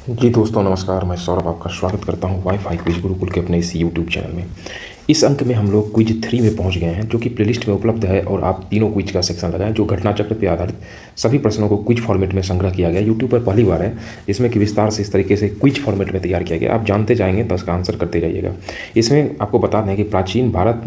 जी दोस्तों नमस्कार, मैं सौरभ आपका स्वागत करता हूं वाईफाई क्विज गुरुकुल के अपने इस यूट्यूब चैनल में। इस अंक में हम लोग क्विज 3 में पहुंच गए हैं, जो कि प्लेलिस्ट में उपलब्ध है। और आप तीनों क्विज का सेक्शन लगाएं, जो घटना चक्र पर आधारित सभी प्रश्नों को क्विज फॉर्मेट में संग्रह किया गया। यूट्यूब पर पहली बार है इसमें कि विस्तार से इस तरीके से क्विज फॉर्मेट में तैयार किया गया। आप जानते जाएंगे तो उसका आंसर करते जाइएगा। इसमें आपको बता दें कि प्राचीन भारत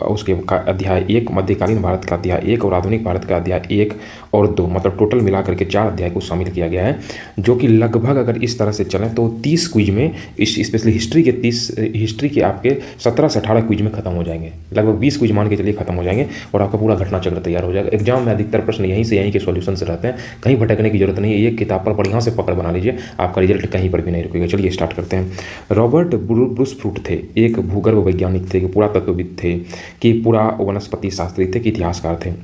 उसके अध्याय 1, मध्यकालीन भारत का अध्याय 1 और आधुनिक भारत का अध्याय 1 और 2, मतलब टोटल मिलाकर के 4 अध्याय को शामिल किया गया है। जो कि लगभग अगर इस तरह से चलें तो 30 क्विज में, स्पेशली हिस्ट्री के आपके 17 से 18 क्विज में खत्म हो जाएंगे। लगभग 20 क्विज मान के चलिए खत्म हो जाएंगे और आपका पूरा घटना चक्र तैयार हो जाएगा। एग्जाम में अधिकतर प्रश्न यहीं के सॉल्यूशन से रहते हैं, कहीं भटकने की जरूरत नहीं है। एक किताब पर बढ़िया से पकड़ बना लीजिए, आपका रिजल्ट कहीं पर भी नहीं रुकेगा। चलिए स्टार्ट करते हैं। रॉबर्ट ब्रूस फ्रूट थे, एक भूगर्भ वैज्ञानिक थे, पुरातत्वविद थे, कि पुरा वनस्पति शास्त्री थे, कि इतिहासकार थे।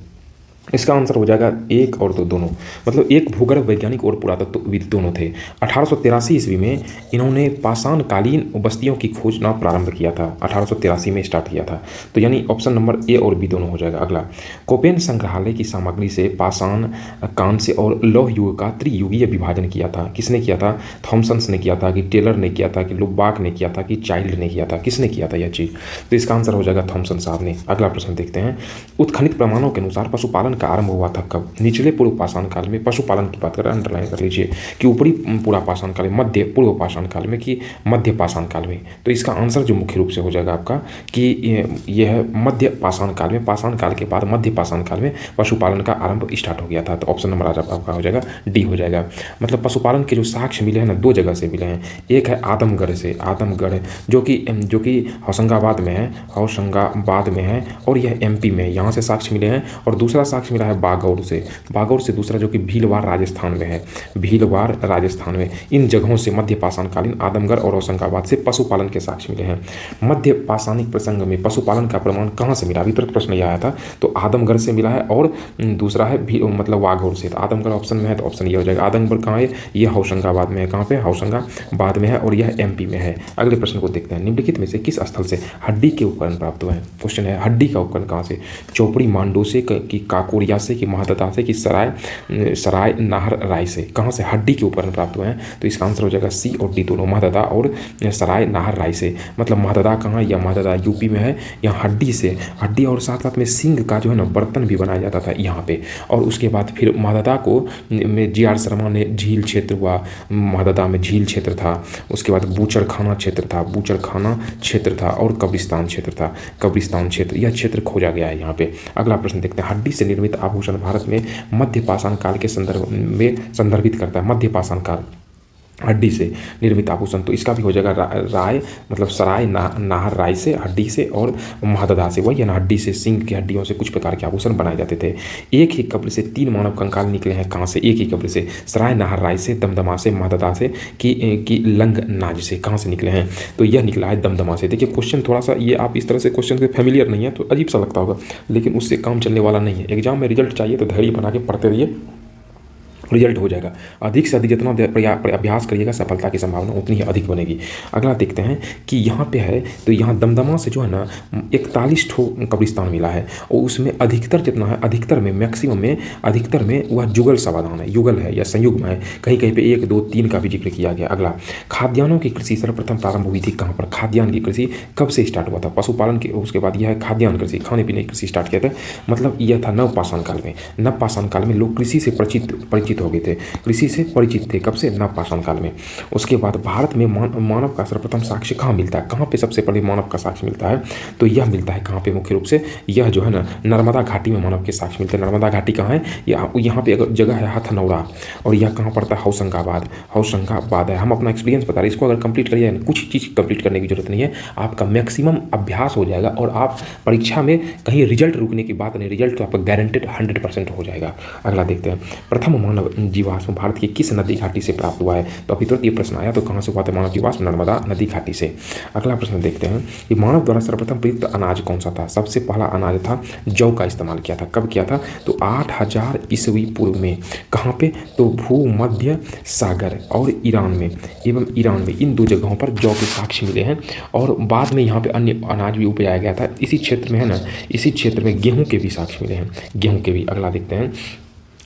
इसका आंसर हो जाएगा 1 और 2 दोनों, मतलब एक भूगर्भ वैज्ञानिक और पुरातत्वविद दोनों थे। 1883 ईस्वी में इन्होंने पाषाणकालीन बस्तियों की खोजना प्रारंभ किया था। 1883 में स्टार्ट किया था, तो यानी ऑप्शन नंबर ए और बी दोनों हो जाएगा। अगला, कोपेन संग्रहालय की सामग्री से पाषाण, कांस्य और लौह युग का त्रियुगीय विभाजन किया था। किसने किया था? थॉमसन्स ने किया था, कि टेलर ने किया था, कि लुबाक ने किया था, कि चाइल्ड ने किया था? किसने किया था यह चीज़? तो इसका आंसर हो जाएगा थॉमसन साहब ने। अगला प्रश्न देखते हैं। उत्खनित प्रमाणों के अनुसार पशुपालन का आरंभ हुआ था कब? निचले पूर्व पाषाण काल में। पशुपालन की बात करें, अंडरलाइन कर लीजिए कि ऊपरी पूर्व पाषाण काल में, मध्य पूर्व पाषाण काल में, कि मध्य पाषाण काल में। तो इसका आंसर जो मुख्य रूप से हो जाएगा आपका कि यह मध्य पाषाण काल में, पाषाण काल के बाद मध्य पाषाण काल में पशुपालन का आरंभ स्टार्ट हो गया था। तो ऑप्शन नंबर आज आपका हो जाएगा डी हो जाएगा। मतलब पशुपालन के जो साक्ष्य मिले हैं ना, 2 जगह से मिले हैं। एक है आदमगढ़ से, आदमगढ़ जो कि होशंगाबाद में है, होशंगाबाद में है, और यह एमपी में है, यहाँ से साक्ष्य मिले हैं। और दूसरा साक्ष्य मिला है बागौर से दूसरा, जो कि भीलवाड़ राजस्थान में है, भीलवाड़ राजस्थान में। इन जगहों से मध्य पाषाणकालीन आदमगढ़ और होशंगाबाद से पशुपालन के साक्ष्य मिले हैं। मध्य पाषाणिक प्रसंग में पशुपालन का प्रमाण कहाँ से मिला? वितरक प्रश्न यह आया था, तो आदमगढ़ से मिला है, और दूसरा है मतलब वाघौर से। तो आदमगढ़ ऑप्शन में है, तो ऑप्शन ये हो जाएगा। आदमगढ़ कहाँ है? यह होशंगाबाद में है। कहाँ पे? होशंगाबाद में है, और यह एमपी में है। अगले प्रश्न को देखते हैं। निम्नलिखित में से किस स्थल से हड्डी के उपकरण प्राप्त हुए हैं? क्वेश्चन है हड्डी का उपकरण कहाँ से? चौपड़ी मांडू से, कि काकोरिया से, कि महादत्ता से, कि सराय नाहर राय से? कहाँ से हड्डी के उपकरण प्राप्त हुए हैं? तो इसका आंसर हो जाएगा सी और डी दोनों, महादत्ता और सराय नाहर राय से। मतलब महादत्ता कहाँ? या महादत्ता यूपी में है। यहाँ हड्डी से, हड्डी और साथ साथ में सिंग का जो है ना बर्तन भी बनाया जाता था यहाँ पे। और उसके बाद फिर महादत्ता को में जी आर शर्मा ने झील क्षेत्र हुआ, महादत्ता में झील क्षेत्र था। उसके बाद बूचड़खाना क्षेत्र था, और कब्रिस्तान क्षेत्र, यह क्षेत्र खोजा गया है यहाँ पे। अगला प्रश्न देखते हैं। हड्डी से निर्मित आभूषण भारत में मध्य पाषाण काल के संदर्भ में संदर्भित करता है। मध्य पाषाण काल, हड्डी से निर्मित आभूषण, तो इसका भी हो जाएगा राय, मतलब सराय नाहर राय से, हड्डी से, और महाददा से। वही है ना, हड्डी से, सिंह की हड्डियों से कुछ प्रकार के आभूषण बनाए जाते थे। एक ही कब्र से 3 मानव कंकाल निकले हैं। कहाँ से? एक ही कब्र से, सराय नाहर राय से, दमदमा से, महाददा से, कि लंगनाज से। कहाँ से निकले हैं? तो यह निकला है दमदमा से। देखिए क्वेश्चन थोड़ा सा, ये आप इस तरह से क्वेश्चन से फैमिलियर नहीं है तो अजीब सा लगता होगा, लेकिन उससे काम चलने वाला नहीं है। एग्जाम में रिजल्ट चाहिए तो धैर्य बना के पढ़ते रहिए, रिजल्ट हो जाएगा। अधिक से अधिक जितना अभ्यास करिएगा, सफलता की संभावना उतनी ही अधिक बनेगी। अगला देखते हैं कि यहाँ पे है, तो यहाँ दमदमा से जो है ना 41 ठो कब्रिस्तान मिला है, और उसमें अधिकतर जितना है, अधिकतर में, मैक्सिमम में, अधिकतर में वह जुगल समाधान है, युगल है या संयुग्म है। कहीं कहीं पे 1, 2, 3 का भी जिक्र किया गया। अगला, खाद्यान्नों की कृषि सर्वप्रथम प्रारंभ हुई थी कहाँ पर? खाद्यान्न की कृषि कब से स्टार्ट हुआ था? पशुपालन के, उसके बाद यह है खाद्यान्न कृषि, खाने पीने की कृषि स्टार्ट किया था। मतलब यह था नवपाषाण काल में। नवपाषाण काल में लोग कृषि से परिचित हो गए थे, कृषि से परिचित थे। कब से? नवपाषाण काल में। उसके बाद भारत में मानव का सर्वप्रथम साक्ष्य कहाँ मिलता है? कहाँ पे सबसे पहले मानव का साक्ष्य मिलता है? तो यह मिलता है कहाँ पे? मुख्य रूप से यह जो है ना नर्मदा घाटी में मानव के साक्ष्य मिलते हैं। नर्मदा घाटी कहाँ है? यहाँ पे अगर जगह है हथनौरा, और यह कहाँ पड़ता है? होशंगाबाद है। हम अपना एक्सपीरियंस बता रहे हैं, इसको अगर कंप्लीट करिए, कुछ चीज़ कंप्लीट करने की जरूरत नहीं है, आपका मैक्सिमम अभ्यास हो जाएगा, और आप परीक्षा में कहीं रिजल्ट रुकने की बात नहीं, रिजल्ट तो आपका गारंटेड 100% हो जाएगा। अगला देखते हैं। प्रथम मानव जीवाश्म भारत की किस नदी घाटी से प्राप्त हुआ है? तो अभी तुरंत ये प्रश्न आया, तो कहाँ से हुआ था मानव जीवाश्म? नर्मदा नदी घाटी से। अगला प्रश्न देखते हैं कि मानव द्वारा सर्वप्रथम प्रयुक्त अनाज कौन सा था? सबसे पहला अनाज था जौ का इस्तेमाल किया था। कब किया था? तो 8000 ईस्वी पूर्व में। कहाँ पे? तो भूमध्य सागर और ईरान में, इन 2 जगहों पर जौ के साक्ष्य मिले हैं। और बाद में यहाँ पे अन्य अनाज भी उपजाया गया था। इसी क्षेत्र में है ना, इसी क्षेत्र में गेहूं के भी साक्ष्य मिले हैं, गेहूं के भी। अगला देखते हैं।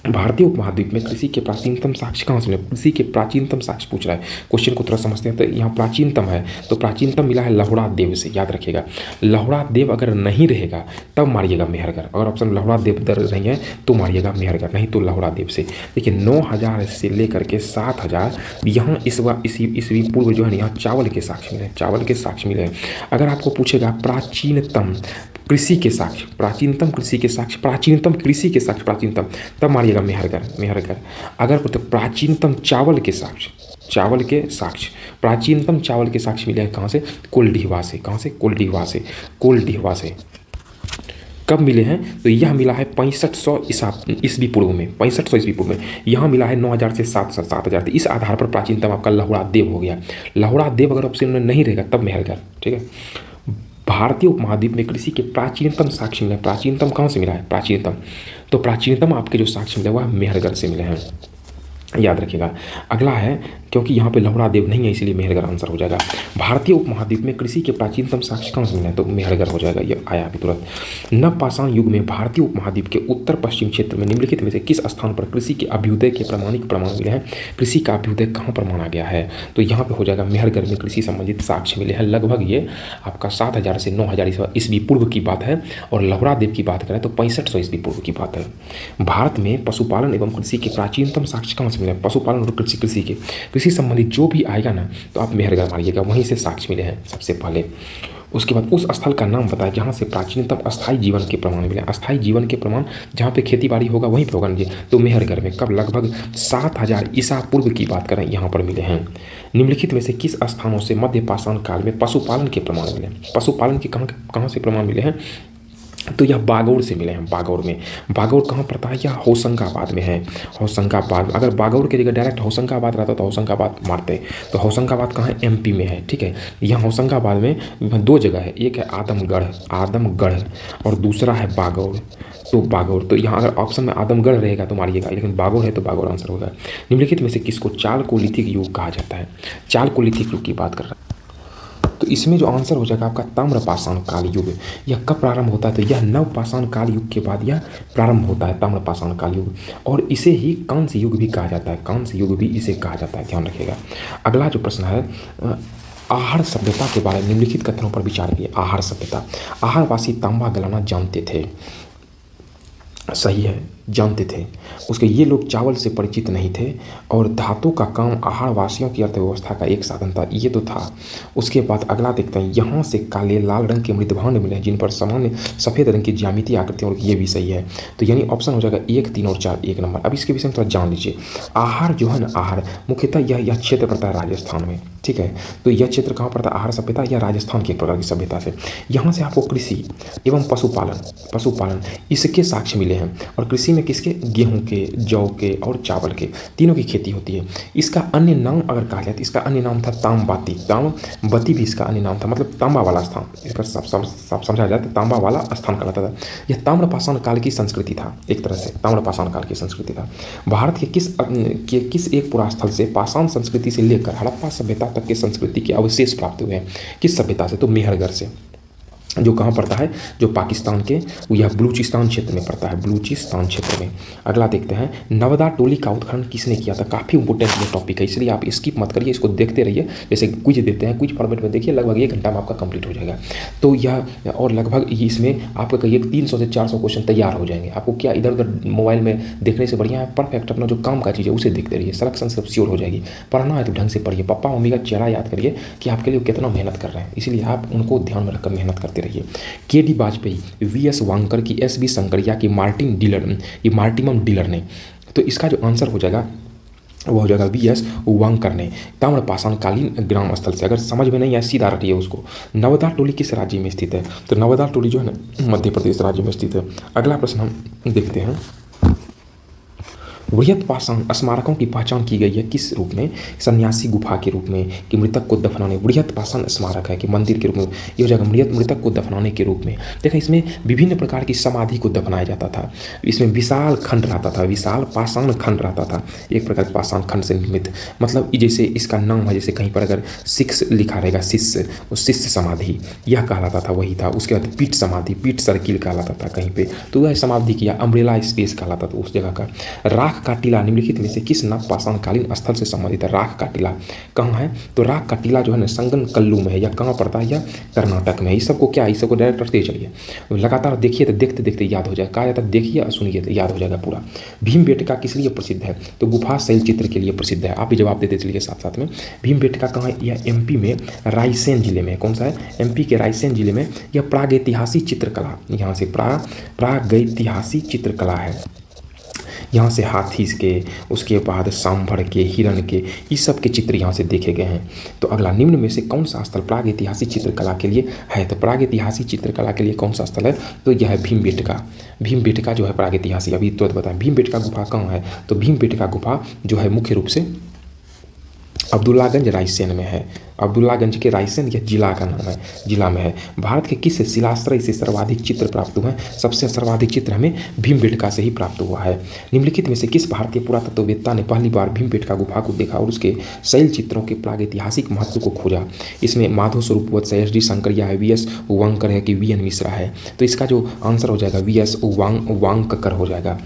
भारतीय उपमहाद्वीप में कृषि के प्राचीनतम साक्ष्य कहाँ से मिले? कृषि के प्राचीनतम साक्ष्य पूछ रहा है। क्वेश्चन को थोड़ा समझते हैं। तो यहाँ प्राचीनतम है, तो प्राचीनतम मिला है लहुड़ा देव से, याद रखिएगा। लहुड़ा देव अगर नहीं रहेगा तब मारिएगा मेहरगढ़। अगर ऑप्शन लहुड़ा देव दर नहीं है तो मारिएगा मेहरगढ़, नहीं तो लहुड़ा देव से। देखिए 9000 से लेकर के 7000 यहाँ ईस्वी पूर्व जो है यहाँ चावल के साक्ष्य मिले, चावल के साक्ष्य मिले हैं। अगर आपको पूछेगा प्राचीनतम कृषि के साक्ष्य, प्राचीनतम कृषि के साक्ष्य, प्राचीनतम कृषि के साक्ष्य, प्राचीनतम, तब मारिएगा मेहरगढ़, मेहरगढ़। अगर तो प्राचीनतम चावल के साक्ष्य, चावल के साक्ष्य, प्राचीनतम चावल के साक्ष्य मिले हैं कहाँ से? कोल्डीहवा से। कहाँ से? कोल्डीहवा से, कोल्डीहवा से। कब मिले हैं? तो यह मिला है 6500 ईस्वी पूर्व में, 6500 ईस्वी पूर्व में। यहाँ मिला है 9000 से 7000। इस आधार पर प्राचीनतम आपका लहुड़ा देव हो गया। लहुड़ा देव अगर ऑप्शन में नहीं रहेगा तब मेहरगढ़, ठीक है। भारतीय उपमहाद्वीप में कृषि के प्राचीनतम साक्ष्य मिले, प्राचीनतम कहाँ से मिला है? प्राचीनतम, तो प्राचीनतम आपके जो साक्ष्य मिले वह मेहरगढ़ से मिले हैं, याद रखिएगा। अगला है, क्योंकि यहाँ पे लहुड़ा देव नहीं है इसलिए मेहरगढ़ आंसर हो जाएगा। भारतीय उपमहाद्वीप में कृषि के प्राचीनतम साक्ष्य कहाँ से मिले हैं? तो मेहरगढ़ हो जाएगा, ये आया अभी तुरंत। नवपाषाण युग में भारतीय उपमहाद्वीप के उत्तर पश्चिम क्षेत्र में निम्नलिखित में से किस स्थान पर कृषि के अभ्युदय के प्रमाणिक प्रमाण मिले हैं? कृषि का अभ्युदय कहाँ पर माना गया है? तो यहाँ पे हो जाएगा मेहरगढ़ में कृषि संबंधित साक्ष्य मिले हैं। लगभग ये आपका 7000 से 9000 ईस्वी पूर्व की बात है, और लहुड़ा देव की बात करें तो 6500 ईस्वी पूर्व की बात है। भारत में पशुपालन एवं कृषि के प्राचीनतम साक्ष्य कहाँ से मिले? पशुपालन और कृषि के, कृषि संबंधित जो भी आएगा ना तो आप मेहरगढ़ मारिएगा, वहीं से साक्ष्य मिले हैं सबसे पहले। उसके बाद उस स्थल का नाम बताएं जहाँ से प्राचीनतम अस्थायी जीवन के प्रमाण मिले। अस्थायी जीवन के प्रमाण जहाँ पे खेती बाड़ी होगा वहीं पे होगा ना जी, तो मेहरगढ़ में। कब? लगभग 7000 ईसा पूर्व की बात करें, यहाँ पर मिले हैं। निम्नलिखित में से किस स्थानों से मध्य पाषाण काल में पशुपालन के प्रमाण मिले? पशुपालन के कहाँ से प्रमाण मिले हैं? तो यह बागौर से मिले हैं। बागौर में, बागौर कहाँ पड़ता है? यह होशंगाबाद में है, होशंगाबाद। अगर बागौर की जगह डायरेक्ट होशंगाबाद रहता तो होशंगाबाद मारते, तो होशंगाबाद कहाँ है? एमपी में है, ठीक है। यहाँ होशंगाबाद में 2 जगह है, एक है आदमगढ़, आदमगढ़, और दूसरा है बागौर। तो बागौर, तो यहाँ अगर ऑप्शन में आदमगढ़ रहेगा तो मारिएगा, लेकिन बागौर है तो बागौर आंसर होगा। निम्नलिखित में से किसको चालकोलिथिक युग कहा जाता है? चालकोलिथिक युग की बात कर रहा है, तो इसमें जो आंसर हो जाएगा आपका ताम्रपाषाण काल युग। यह कब प्रारंभ होता है? तो यह नवपाषाण काल युग के बाद यह प्रारंभ होता है, ताम्रपाषाण काल युग। और इसे ही कांस्य युग भी कहा जाता है, कांस्य युग भी इसे कहा जाता है, ध्यान रखिएगा। अगला जो प्रश्न है, आहार सभ्यता के बारे में निम्नलिखित कथनों पर विचार किए। आहार सभ्यता, आहारवासी तांबा गलाना जानते थे, सही है, जानते थे। उसके ये लोग चावल से परिचित नहीं थे, और धातु का काम आहारवासियों की अर्थव्यवस्था का एक साधन था, ये तो था। उसके बाद अगला देखते हैं, यहाँ से काले लाल रंग के मृदभांड मिले जिन पर सामान्य सफ़ेद रंग की ज्यामितीय आकृति, और ये भी सही है। तो यानी ऑप्शन हो जाएगा 1, 3 और 4, 1 नंबर। अब इसके विषय में थोड़ा जान लीजिए। आहार जो है ना, आहार मुख्यतः यह क्षेत्र पड़ता है राजस्थान में, ठीक है। तो यह क्षेत्र कहाँ पड़ता है? आहार सभ्यता या राजस्थान की एक प्रकार की सभ्यता से। यहाँ से आपको कृषि एवं पशुपालन इसके साक्ष्य मिले हैं। और कृषि में किसके? गेहूं के, जौ के और चावल के, तीनों की खेती होती है। इसका अन्य नाम अगर कहा जाए तो इसका अन्य नाम था ताम्बाती। ताम्बती भी इसका अन्य नाम था, मतलब तांबा वाला स्थान। इसका सब समझा जाए तो तांबा वाला स्थान कहलाता था। यह ताम्रपाषाण काल की संस्कृति था, एक तरह से ताम्रपाषाण काल की संस्कृति था। भारत के किस एक पुरास्थल से पाषाण संस्कृति से लेकर हड़प्पा सभ्यता तक की संस्कृति के अवशेष प्राप्त हुए हैं? किस सभ्यता से? तो मेहरगढ़ से, जो कहाँ पड़ता है? जो पाकिस्तान के यह बलूचिस्तान क्षेत्र में पड़ता है, बलूचिस्तान क्षेत्र में। अगला देखते हैं, नवदा टोली का उत्खनन किसने किया था? काफ़ी इंपोर्टेंट ये टॉपिक है, इसलिए आप स्किप मत करिए, इसको देखते रहिए। जैसे क्विज देते हैं, क्विज फॉर्मेट में देखिए, लगभग 1 घंटा में आपका कंप्लीट हो जाएगा। तो यह और लगभग इसमें आपका कहिए 300 से 400 क्वेश्चन तैयार हो जाएंगे। आपको क्या इधर उधर मोबाइल में देखने से बढ़िया है परफेक्ट अपना जो काम का चीज़ है उसे देखते रहिए, सिलेक्शन सब श्योर हो जाएगी। पढ़ना है तो ढंग से पढ़िए, पापा मम्मी का चेहरा याद करिए कि आपके लिए कितना मेहनत कर रहे हैं, इसलिए आप उनको ध्यान में रखकर मेहनत करते रहिए। के.डी. वाजपेयी, वी.एस. वांकर की, एस.बी. शंकरिया की, मार्टिन डीलर, ये मार्टिमम डीलर ने। तो इसका जो आंसर हो जाएगा वो हो जाएगा वी.एस. वांकर ने, ताम्रपाषाण कालीन ग्राम स्थल से। अगर समझ में नहीं आए सीधा रटिए उसको। नवदा टोली किस राज्य में स्थित है? तो नवदा टोली जो है ना मध्य प्रदेश राज्य में स्थित है। अगला प्रश्न हम देखते हैं, वृहत पाषाण स्मारकों की पहचान की गई है किस रूप में? सन्यासी गुफा के रूप में, कि मृतक को दफनाने, वृहत पाषाण स्मारक है कि मंदिर के रूप में, ये हो जाएगा मृतक को दफनाने के रूप में। देखा इसमें विभिन्न प्रकार की समाधि को दफनाया जाता था। इसमें विशाल खंड रहता था, विशाल पाषाण खंड रहता था, एक प्रकार के पाषाण खंड से निर्मित। मतलब जैसे इसका नाम है, जैसे कहीं पर अगर सिक्स लिखा रहेगा, शिष्य, उस शिष्य समाधि यह कहलाता था, वही था। उसके बाद पीठ समाधि, पीठ सर्किल कहलाता था कहीं पे, तो वह समाधि किया। अम्ब्रेला स्पेस कहलाता था उस जगह का। राख का टीला निम्नलिखित में से किस नव पाषाणकालीन स्थल से संबंधित है? राख का टीला कहाँ है? तो राख का टीला जो है ना संगन कल्लू में है, या कहाँ पड़ता है? या कर्नाटक में। इस सबको क्या, इस सबको डायरेक्ट रखते चलिए, लगातार देखिए तो देखते देखते याद हो जाएगा। कहा जाता है देखिए सुनिए तो याद हो जाएगा पूरा। भीमबेटका किस लिए प्रसिद्ध है? तो गुफा शैल चित्र के लिए प्रसिद्ध है। आप भी जवाब देते चलिए साथ साथ में। भीमबेटका कहाँ है? यह एमपी में रायसेन जिले में। कौन सा है? एमपी के रायसेन जिले में। यह प्रागैतिहासिक चित्रकला, यहाँ से प्रागैतिहासिक चित्रकला है। यहाँ से हाथी के, उसके बाद सांभर के, हिरण के, इस सब के चित्र यहाँ से देखे गए हैं। तो अगला, निम्न में से कौन सा स्थल प्रागैतिहासिक चित्रकला के लिए है? तो प्रागैतिहासिक चित्रकला के लिए कौन सा स्थल है? तो यह है भीमबेटका। भीमबेटका जो है प्रागैतिहासिक, अभी तुरंत बताएं भीमबेटका गुफा कहाँ है? तो भीमबेटका गुफा जो है मुख्य रूप से अब्दुल्लागंज रायसेन में है। अब्दुल्लागंज के रायसेन, यह जिला का नाम है, जिला में है। भारत के किस शिलाश्रय से सर्वाधिक चित्र प्राप्त हुए हैं? सबसे सर्वाधिक चित्र हमें भीमबेटका से ही प्राप्त हुआ है। निम्नलिखित में से किस भारतीय पुरातत्ववेत्ता ने पहली बार भीमबेटका गुफा को देखा और उसके शैल चित्रों के प्रागैतिहासिक महत्व को खोजा? इसमें माधव स्वरूप वत्स, एस डी शंकरिया है, वी एस उवांकर है कि वी एन मिश्रा है? तो इसका जो आंसर हो जाएगा वी एस उवांकर हो जाएगा।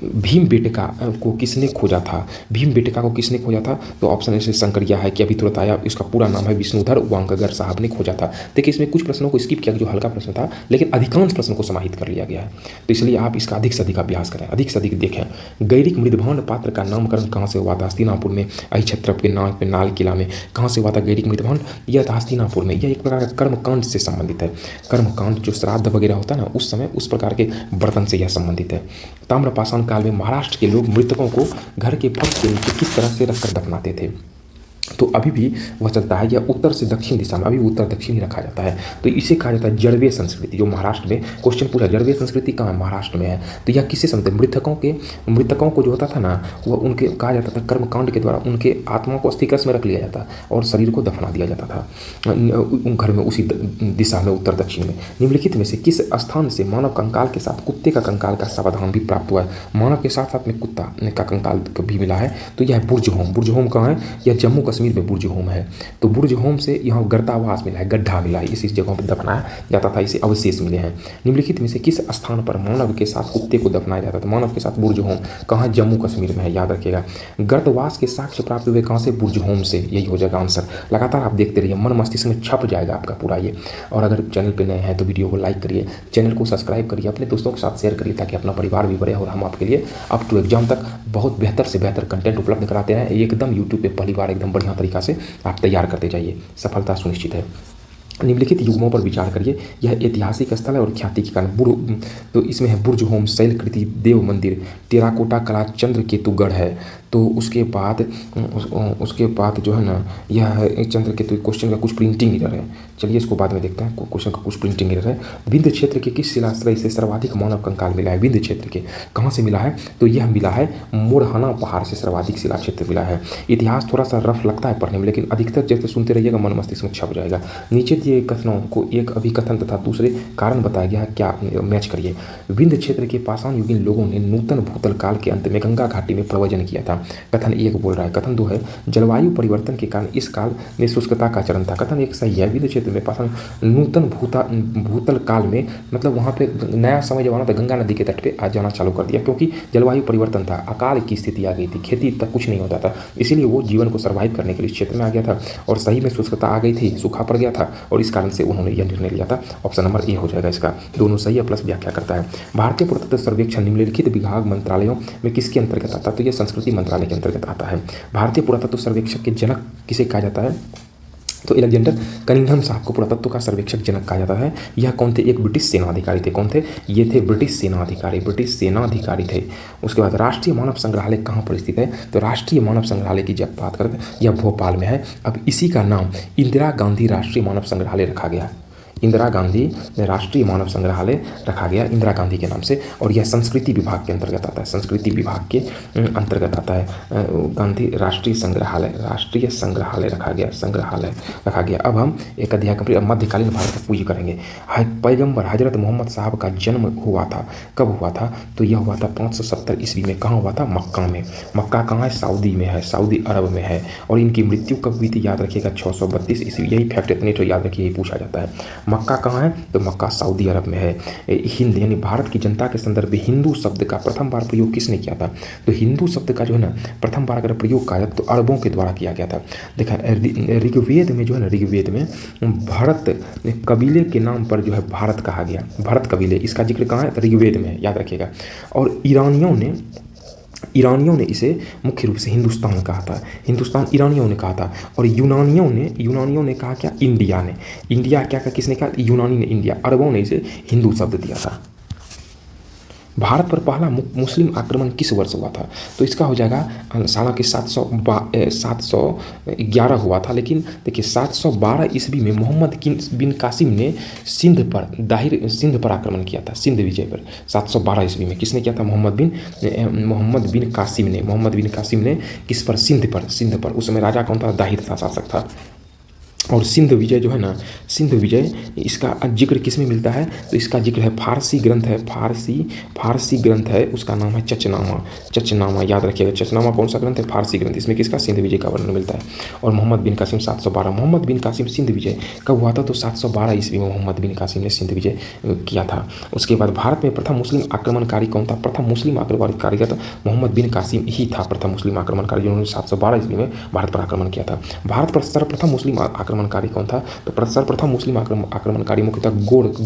भीमबेटका को किसने खोजा था? भीमबेटका को किसने खोजा था? तो ऑप्शन ए शंकरिया है कि अभी तुरंत आया, इसका पूरा नाम है विष्णुधर वांकगर साहब ने खोजा था। देखिए इसमें कुछ प्रश्नों को स्किप किया जो हल्का प्रश्न था, लेकिन अधिकांश प्रश्नों को समाहित कर लिया गया है। तो इसलिए आप इसका अधिक से अधिक अभ्यास करें, अधिक से अधिक देखें। गैरिक मृदभांड पात्र का नामकरण कहाँ से हुआ था? हस्तिनापुर में, अहिछत्र के नाम पे नाल किला में। कहाँ से हुआ था गैरिक मृदभांड? यह था हस्तिनापुर में। यह एक प्रकार का कर्मकांड से संबंधित है। कर्मकांड जो श्राद्ध वगैरह होता है ना, उस समय उस प्रकार के बर्तन से यह संबंधित है। ताम्रपाषाण काल में महाराष्ट्र के लोग मृतकों को घर के फर्श के नीचे किस तरह से रखकर दफनाते थे? तो अभी भी वह चलता है, यह उत्तर से दक्षिण दिशा में, अभी उत्तर दक्षिण ही रखा जाता है। तो इसे कहा जाता है जड़वे संस्कृति। जो महाराष्ट्र में क्वेश्चन पूछा, जड़वे संस्कृति कहाँ है? महाराष्ट्र में है। तो यह किससे संबंधित? मृतकों को जो होता था ना, वह उनके कहा जाता था कर्मकांड के द्वारा उनके आत्मा को अस्थिकलश में रख लिया जाता और शरीर को दफना दिया जाता था घर में, उसी दिशा में, उत्तर दक्षिण में। निम्नलिखित में से किस स्थान से मानव कंकाल के साथ कुत्ते का कंकाल का समाधान भी प्राप्त हुआ है? मानव के साथ साथ में कुत्ता का कंकाल भी मिला है। तो यह है बुर्ज होम। बुर्ज होम कहाँ है? यह जम्मू कश्मीर में बुर्ज होम है। तो बुर्ज होम से यहाँ गर्तावास मिला है, गड्ढा मिला है, इस जगहों पर दफनाया जाता था, इसे अवशेष मिले हैं। निम्नलिखित में से किस स्थान पर मानव के साथ कुत्ते को दफनाया जाता था? मानव के साथ बुर्ज होम कहाँ? जम्मू कश्मीर में है, याद रखिएगा। गर्तवास के साक्ष्य प्राप्त हुए कहाँ से? बुर्ज होम से, यही हो जाएगा आंसर। लगातार आप देखते रहिए, मन मस्तिष्क में छप जाएगा आपका पूरा ये। और अगर चैनल पर नए हैं तो वीडियो को लाइक करिए, चैनल को सब्सक्राइब करिए, अपने दोस्तों के साथ शेयर करिए, ताकि अपना परिवार भी बढ़े और हम आपके लिए अप टू एग्जाम तक बहुत बेहतर से बेहतर कंटेंट उपलब्ध कराते हैं। एकदम यूट्यूब पे पहली बार एकदम बढ़िया तरीका से आप तैयार करते जाइए, सफलता सुनिश्चित है। निम्नलिखित युग्मों पर विचार करिए। यह ऐतिहासिक स्थल है और ख्याति के कारण। तो इसमें है बुर्ज होम, शैलकृति देव मंदिर, टेराकोटा कला चंद्रकेतुगढ़ है। तो उसके बाद जो है ना, यह है चंद्रकेतु। क्वेश्चन का कुछ प्रिंटिंग एरर है, चलिए इसको बाद में देखते हैं। क्वेश्चन का कुछ प्रिंटिंग एरर है। विंध्य क्षेत्र के किस शिलाश्रय से सर्वाधिक मानव कंकाल मिला है? विंध्य क्षेत्र के कहाँ से मिला है? तो यह मिला है मोरहाना पहाड़ से सर्वाधिक शिला क्षेत्र मिला है। इतिहास थोड़ा सा रफ लगता है पढ़ने में, लेकिन अधिकतर जैसे सुनते रहिएगा मन मस्तिष्क में छप जाएगा। नीचे दिए कथनों को एक अभिकथन तथा दूसरे कारण बताया गया है, क्या मैच करिए। विंध्य क्षेत्र के पाषाण युगीन लोगों ने नूतन भूतल काल के अंत में गंगा घाटी में प्रवचन किया था। कथन एक बोल रहा है। कथन दो है जलवायु परिवर्तन के कारण इस काल में शुष्कता का चरण था। कथन एक सही है। विंध्य क्षेत्र में पाषाण नूतन भूतल काल में, मतलब वहाँ पे नया समय जब आना था, गंगा नदी के तट पे आ जाना चालू कर दिया, क्योंकि जलवायु परिवर्तन था, अकाल की स्थिति आ गई थी, खेती तक कुछ नहीं होता था, इसीलिए वो जीवन को सर्वाइव करने के लिए क्षेत्र में आ गया था और सही में शुष्कता आ गई थी, सूखा पड़ गया था और इस कारण से उन्होंने यह निर्णय लिया था। ऑप्शन नंबर ए हो जाएगा इसका, दोनों सही है, प्लस व्याख्या करता है। भारतीय पुरातत्व सर्वेक्षण निम्नलिखित विभाग मंत्रालयों में किसके अंतर्गत आता है? तो यह संस्कृति मंत्रालय के अंतर्गत आता है। भारतीय पुरातत्व सर्वेक्षक के जनक किसे कहा जाता है? तो अलेक्जेंडर कनिंघम साहब को पुरातत्व का सर्वेक्षक जनक कहा जाता है। यह कौन थे? एक ब्रिटिश सेना अधिकारी थे। कौन थे? ये थे ब्रिटिश सेना अधिकारी थे। उसके बाद राष्ट्रीय मानव संग्रहालय कहाँ पर स्थित है? तो राष्ट्रीय मानव संग्रहालय की जब बात करते हैं, यह भोपाल में है। अब इसी का नाम इंदिरा गांधी राष्ट्रीय मानव संग्रहालय रखा गया। इंदिरा गांधी राष्ट्रीय मानव संग्रहालय रखा गया इंदिरा गांधी के नाम से, और यह संस्कृति विभाग के अंतर्गत आता है, संस्कृति विभाग के अंतर्गत आता है। गांधी राष्ट्रीय संग्रहालय रखा गया। अब हम एक अध्याय कंप्लीट, मध्यकालीन भारत का पूजा करेंगे। पैगंबर हजरत मोहम्मद साहब का जन्म हुआ था, कब हुआ था? तो यह हुआ था 570 ईस्वी में। कहाँ हुआ था? मक्का में। मक्का कहाँ है? सऊदी में है, सऊदी अरब में है। और इनकी मृत्यु कब हुई थी? याद रखिएगा 632 ईस्वी। यही फैक्ट इतने तो याद रखिए, यही पूछा जाता है। मक्का कहाँ है? तो मक्का सऊदी अरब में है। हिंद यानी भारत की जनता के संदर्भ में हिंदू शब्द का प्रथम बार प्रयोग किसने किया था? तो हिंदू शब्द का जो है ना प्रथम बार अगर प्रयोग किया तो अरबों के द्वारा किया गया था। देखा ऋग्वेद में जो है ना, ऋग्वेद में भरत कबीले के नाम पर जो है भारत कहा गया। भरत कबीले, इसका जिक्र कहाँ है? ऋग्वेद में, याद रखिएगा। और ईरानियों ने इसे मुख्य रूप से हिंदुस्तान कहा था। हिंदुस्तान ईरानियों ने कहा था। और यूनानियों ने कहा क्या? इंडिया ने। इंडिया क्या कहा? किसने कहा? यूनानी ने इंडिया। अरबों ने इसे हिंदू शब्द दिया था। भारत पर पहला मुस्लिम आक्रमण किस वर्ष हुआ था? तो इसका हो जाएगा साल के 711 हुआ था। लेकिन देखिए 712 ईस्वी में मोहम्मद बिन कासिम ने सिंध पर आक्रमण किया था, सिंध विजय पर। 712 ईस्वी में किसने किया था? मोहम्मद बिन कासिम ने किस पर? सिंध पर। उस समय राजा कौन था? दाहिर था, शासक था। और सिंध विजय जो है ना, सिंध विजय, इसका जिक्र किस में मिलता है? तो इसका जिक्र है फारसी ग्रंथ है, उसका नाम है चचनामा। याद रखिएगा, चचनामा कौन सा ग्रंथ है? फारसी ग्रंथ। इसमें किसका? सिंध विजय का वर्णन मिलता है। और मोहम्मद बिन कासिम 712। मोहम्मद बिन कासिम सिंध विजय कब हुआ था? तो 712 ईस्वी में मोहम्मद बिन कासिम ने सिंध विजय किया था। उसके बाद भारत में प्रथम मुस्लिम आक्रमणकारी कौन था? प्रथम मुस्लिम आक्रमणकारी था मोहम्मद बिन कासिम ही था, प्रथम मुस्लिम आक्रमणकारी जिन्होंने 712 ईस्वी में भारत पर आक्रमण किया था। भारत पर सर्वप्रथम मुस्लिम आक्रमणकारी कौन था? तो सर्वप्रथम मुस्लिम आक्रमणकारी मुख्यतः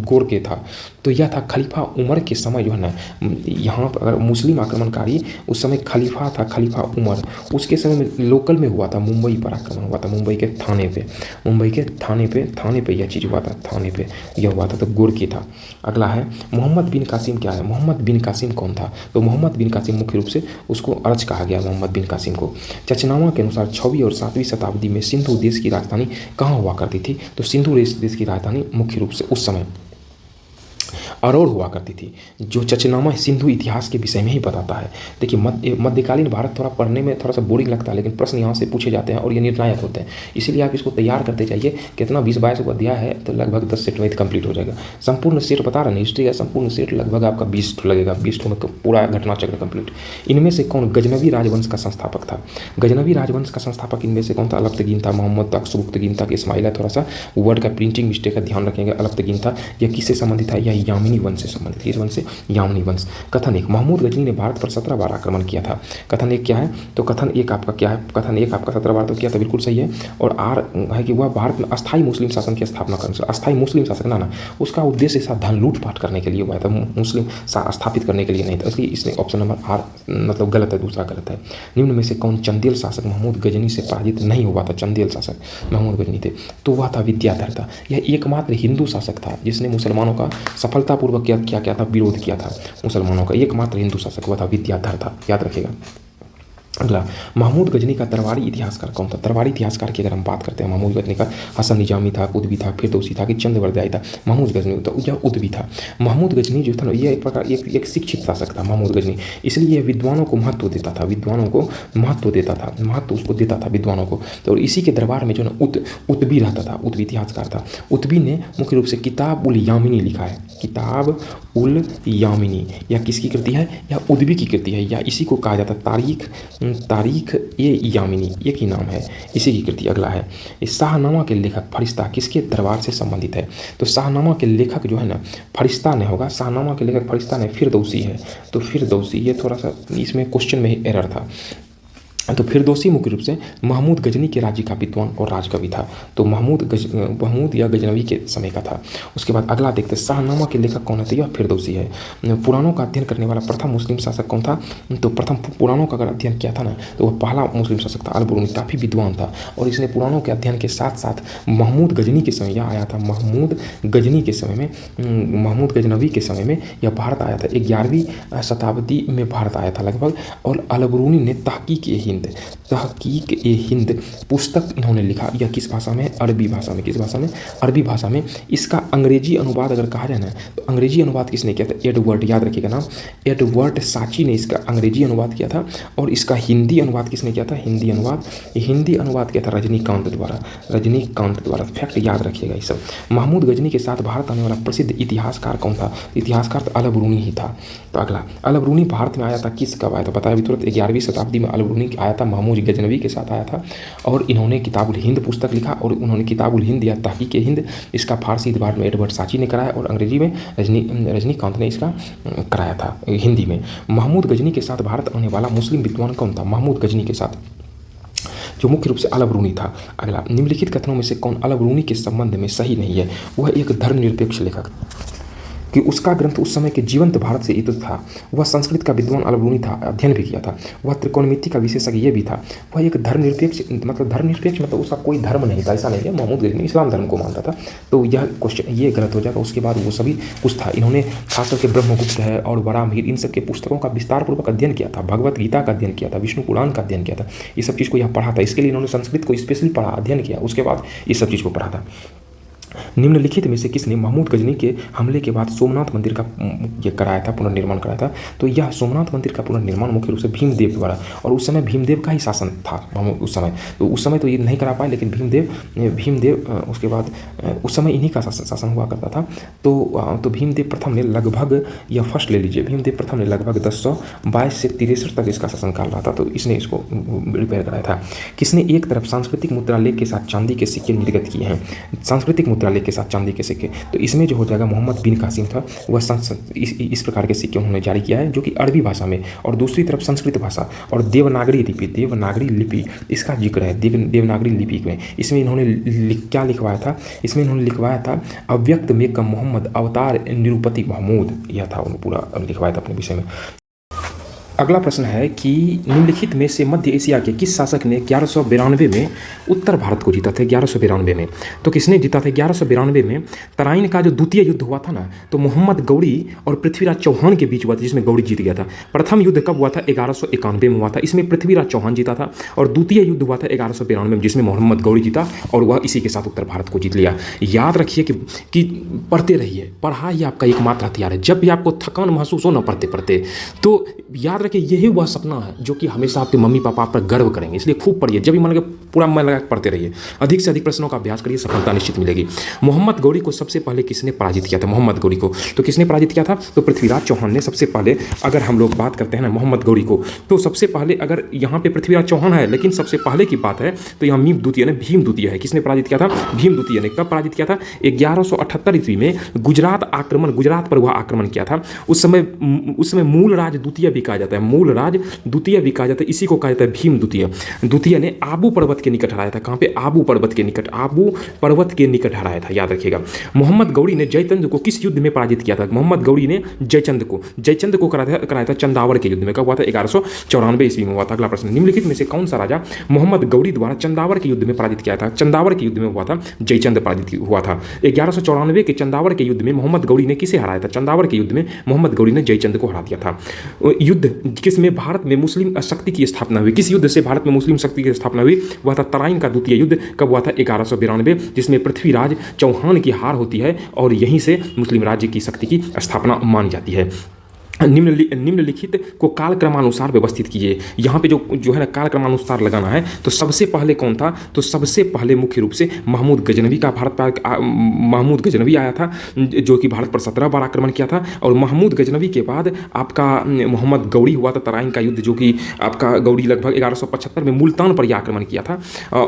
गोर के था। तो यह था खलीफा उमर के समय जो है ना, यहाँ पर अगर मुस्लिम आक्रमणकारी उस समय खलीफा था, खलीफा उमर। उसके समय में लोकल में हुआ था, मुंबई पर आक्रमण हुआ था, मुंबई के थाने पे यह चीज़ हुआ था, थाने पे यह हुआ था। तो गोर के था। अगला है मोहम्मद बिन कासिम क्या है? मोहम्मद बिन कासिम कौन था? तो मोहम्मद बिन कासिम मुख्य रूप से उसको अरज कहा गया, मोहम्मद बिन कासिम को। चचनामा के अनुसार 6वीं और 7वीं शताब्दी में सिंधु देश की राजधानी कहाँ हुआ करती थी? तो सिंधु देश की राजधानी मुख्य रूप से उस समय अरौर हुआ करती थी, जो चचनामा सिंधु इतिहास के विषय में ही बताता है। देखिए मध्यकालीन भारत थोड़ा पढ़ने में थोड़ा सा बोरिंग लगता है, लेकिन प्रश्न यहाँ से पूछे जाते हैं और ये निर्णायक होते हैं। इसीलिए आप इसको तैयार करते जाइए। कितना 20-22 अध्याय है, तो लगभग 10 सेट में कंप्लीट हो जाएगा। संपूर्ण सेट बता रहे हैं, हिस्ट्री का संपूर्ण सेट लगभग आपका 20 लगेगा, 20 में पूरा घटना चक्र कंप्लीट। इनमें से कौन गजनवी राजवंश का संस्थापक था? गजनवी राजवंश का संस्थापक इनमें से कौन था? अलप्तगीन था, मोहम्मद तख्तबुख्तगीन था कि इस्माइल है। थोड़ा सा वर्ड का प्रिंटिंग मिस्टेक का ध्यान रखेंगे। अलप्तगीन था। यह किससे संबंधित था? यह यामिनी वंश से संबंधित। किस वंश से? यामिनी वंश। कथन एक, महमूद गजनी ने भारत पर 17 बार आक्रमण किया था। कथन एक क्या है? तो कथन एक आपका क्या है? कथन एक आपका 17 बार तो किया था, बिल्कुल सही है। और आर है कि वह भारत में अस्थायी मुस्लिम शासन की स्थापना करने से, अस्थायी मुस्लिम शासक ना उसका उद्देश्य ऐसा धन लूटपाट करने के लिए हुआ था, मुस्लिम स्थापित करने के लिए नहीं था। इसलिए इसने ऑप्शन नंबर आर मतलब गलत है, दूसरा गलत है। निम्न में से कौन चंदेल शासक महमूद गजनी से पराजित नहीं हुआ था? चंदेल शासक महमूद गजनी थे, तो वह था विद्याधर था। यह एकमात्र हिंदू शासक था जिसने मुसलमानों का सफलतापूर्वक क्या था? विरोध किया था मुसलमानों का। एकमात्र हिंदू शासक वह था, विद्याधर था, याद रखिएगा। अगला, महमूद गजनी का दरबारी इतिहासकार कौन था? दरबारी इतिहासकार की अगर हम बात करते हैं, महमूद गजनी का हसन निजामी था, कुतबी था, फिरदौसी था कि चंद्रवर्दयाई था? महमूद गजनी तो यह उतबी था। महमूद गजनी जो था ना, यह एक प्रकार एक शिक्षित शासक था महमूद गजनी, इसलिए यह विद्वानों को महत्व देता था, महत्व उसको देता था विद्वानों को। तो इसी के दरबार में जो ना उतबी रहता था, उतबी इतिहासकार था। उतबी ने मुख्य रूप से किताब उल यामिनी लिखा है। किताब उल यामिनी यह किसकी कृति है? यह उतबी की कृति है, या इसी को कहा जाता है तारीख ए यामिनी, एक ही नाम है, इसी की कृति। अगला है शाहनामा के लेखक फरिश्ता किसके दरबार से संबंधित है? तो शाहनामा के लेखक जो है ना फरिश्ता ने होगा। शाहनामा के लेखक फरिश्ता ने फिरदौसी है। तो फिरदौसी, ये थोड़ा सा इसमें क्वेश्चन में ही एरर था। तो फिरदौसी मुख्य रूप से महमूद गजनी के राज्य का विद्वान और राजकवि था। तो महमूद या गजनवी के समय का था। उसके बाद अगला देखते हैं, शाहनामा के लेखक कौन है? तो यह फिरदौसी है। पुराणों का अध्ययन करने वाला प्रथम मुस्लिम शासक कौन था? तो प्रथम पुराणों का अगर अध्ययन किया था ना, तो वह पहला मुस्लिम शासक था। अल-बरूनी काफ़ी विद्वान था और इसने पुराणों के अध्ययन के साथ साथ महमूद गजनी के समय यह आया था। महमूद गजनी के समय में, महमूद गजनवी के समय में यह भारत आया था। 11वीं शताब्दी में भारत आया था लगभग। और अल-बरूनी ने तहकीक हिंद, तहकीक ए हिंद पुस्तक इन्होंने लिखा। यह किस भाषा में? अरबी भाषा में। किस भाषा में? अरबी भाषा में। इसका अंग्रेजी अनुवाद अगर कहा जाए ना तो अंग्रेजी अनुवाद किसने किया था? एडवर्ड, याद रखिएगा नाम, एडवर्ड साची ने इसका अंग्रेजी अनुवाद किया था। और इसका हिंदी अनुवाद किसने किया था? हिंदी अनुवाद किया था रजनीकांत द्वारा। फैक्ट याद रखिएगा ये सब। महमूद गजनी के साथ भारत आने वाला प्रसिद्ध इतिहासकार कौन था? इतिहासकार तो अल बरूनी ही था। तो अगला, अल बरूनी भारत में आया था, कब आया था? बताया भी तुरंत, 11वीं शताब्दी में अल बरूनी आया था, महमूद गजनवी के साथ आया था। और इन्होंने किताबुल हिंद पुस्तक लिखा और उन्होंने किताबुल हिंद या तहकीक हिंद, इसका फारसी इतबार में एडवर्ड साची ने कराया और अंग्रेजी में रजनीकांत ने इसका कराया था हिंदी में। महमूद गजनी के साथ भारत आने वाला मुस्लिम विद्वान कौन था? महमूद गजनी के साथ जो मुख्य रूप से अल बरूनी था। अगला, निम्नलिखित कथनों में से कौन अल बरूनी के संबंध में सही नहीं है? वह एक धर्मनिरपेक्ष लेखक कि उसका ग्रंथ उस समय के जीवंत भारत से युक्त था। वह संस्कृत का विद्वान अल बरूनी था, अध्ययन भी किया था। वह त्रिकोणमिति का विशेषज्ञ भी था। वह एक धर्मनिरपेक्ष मतलब उसका कोई धर्म नहीं था, ऐसा नहीं है। महमूद गजनी इस्लाम धर्म को मानता था। तो यह क्वेश्चन ये गलत हो जाएगा। उसके बाद वो सभी कुछ था। इन्होंने खास करके ब्रह्मगुप्त है और वराहमिहिर, इन सब के पुस्तकों का विस्तारपूर्वक अध्ययन किया था। भगवत गीता का अध्ययन किया था, विष्णु पुराण का अध्ययन किया था। ये सब चीज़ को यह पढ़ा था। इसके लिए इन्होंने संस्कृत को स्पेशली पढ़ा, अध्ययन किया, उसके बाद ये सब चीज़ को पढ़ा था। निम्नलिखित में से किसने महमूद गजनी के हमले के बाद सोमनाथ मंदिर का ये कराया था, पुनर्निर्माण कराया था? तो यह सोमनाथ मंदिर का पुनर्निर्माण मुख्य रूप से भीमदेव द्वारा, और उस समय भीमदेव का ही शासन था उस समय तो ये नहीं करा पाए, लेकिन भीमदेव उसके बाद उस समय इन्हीं का शासन हुआ करता था। तो भीमदेव प्रथम ने लगभग, यह फर्स्ट ले लीजिए, भीमदेव प्रथम ने लगभग 1022 से 63 तक इसका शासन काल रहा था। तो इसने इसको रिपेयर कराया था। किसने एक तरफ सांस्कृतिक मुद्रालेख के साथ चांदी के सिक्के निर्गत किए हैं? सांस्कृतिक मुद्रालेख के साथ चांदी के सिक्के, तो इसमें जो हो जाएगा मोहम्मद बिन कासिम था। वह इस प्रकार के सिक्के उन्होंने जारी किया है, जो कि अरबी भाषा में, और दूसरी तरफ संस्कृत भाषा और देवनागरी लिपि इसका जिक्र है। देवनागरी लिपि में इसमें इन्होंने क्या लिखवाया था? इसमें इन्होंने लिखवाया था अव्यक्त मेकम मोहम्मद अवतार निरूपति महमूद, यह था उन्होंने पूरा लिखवाया था अपने विषय में। अगला प्रश्न है कि निम्नलिखित में से मध्य एशिया के किस शासक ने 1192 में उत्तर भारत को जीता था? 1192 में तो किसने जीता था? 1192 में तराइन का जो द्वितीय युद्ध हुआ था ना, तो मोहम्मद गौरी और पृथ्वीराज चौहान के बीच हुआ था, जिसमें गौरी जीत गया था। प्रथम युद्ध कब हुआ था? 1191 में हुआ था, इसमें पृथ्वीराज चौहान जीता था। और द्वितीय युद्ध हुआ था 1192 में, जिसमें मोहम्मद गौरी जीता और वह इसी के साथ उत्तर भारत को जीत लिया। याद रखिए कि पढ़ते रहिए, पढ़ाई आपका एकमात्र हथियार है। जब भी आपको थकान महसूस हो ना पढ़ते तो याद कि यही वह सपना है जो कि हमेशा आपके मम्मी पापा आप पर गर्व करेंगे। इसलिए खूब पढ़िए, जब भी मन लगे पूरा मन लगा पढ़ते रहिए, अधिक से अधिक प्रश्नों का अभ्यास करिए, सफलता निश्चित मिलेगी। मोहम्मद गौरी को सबसे पहले किसने पराजित किया था? मोहम्मद गौरी को तो किसने पराजित किया था? तो पृथ्वीराज चौहान ने सबसे पहले। अगर हम लोग बात करते हैं ना मोहम्मद गौरी को, तो सबसे पहले, अगर यहाँ पे पृथ्वीराज चौहान है लेकिन सबसे पहले की बात है तो यहाँ भीम द्वितीय है। किसने पराजित किया था? भीम द्वितीय ने। कब पराजित किया था? 1178 ईस्वी में गुजरात पर वह आक्रमण किया था। उस समय मूल राज द्वितीय भी कहा जाता है, इसी को कहा जाता है भीम द्वितीय ने आबू पर्वत के निकट हराया था। कहाँ पे? आबू पर्वत के निकट हराया था, याद रखिएगा। मोहम्मद गौरी ने जयचंद को किस युद्ध में पराजित किया था? मोहम्मद गौरी ने जयचंद को कराया था चंदावर के युद्ध में। कब हुआ था? 1194 ईस्वी में हुआ था। अगला प्रश्न, निम्नलिखित में से कौन सा राजा मोहम्मद गौरी द्वारा चंदावर के युद्ध में पराजित किया था? चंदावर के युद्ध में हुआ था जयचंद पराजित हुआ था। 1194 के चंदावर के युद्ध में मोहम्मद गौरी ने किसे हराया था? चंदावर के युद्ध में मोहम्मद गौरी ने जयचंद को हरा दिया था। युद्ध किसमें भारत में मुस्लिम शक्ति की स्थापना हुई? किस युद्ध से भारत में मुस्लिम शक्ति की स्थापना हुई? वह था तराइन का द्वितीय युद्ध। कब हुआ था? 1192, जिसमें पृथ्वीराज चौहान की हार होती है और यहीं से मुस्लिम राज्य की शक्ति की स्थापना मानी जाती है। निम्नलिखित को कालक्रमानुसार व्यवस्थित कीजिए। यहाँ पे जो है ना कालक्रमानुसार लगाना है। तो सबसे पहले कौन था? तो सबसे पहले मुख्य रूप से महमूद गजनवी आया था, जो कि भारत पर 17 बार आक्रमण किया था। और महमूद गजनवी के बाद आपका मोहम्मद गौरी हुआ था, तराइन का युद्ध, जो कि आपका गौरी लगभग 1175 में मुल्तान पर यह आक्रमण किया था,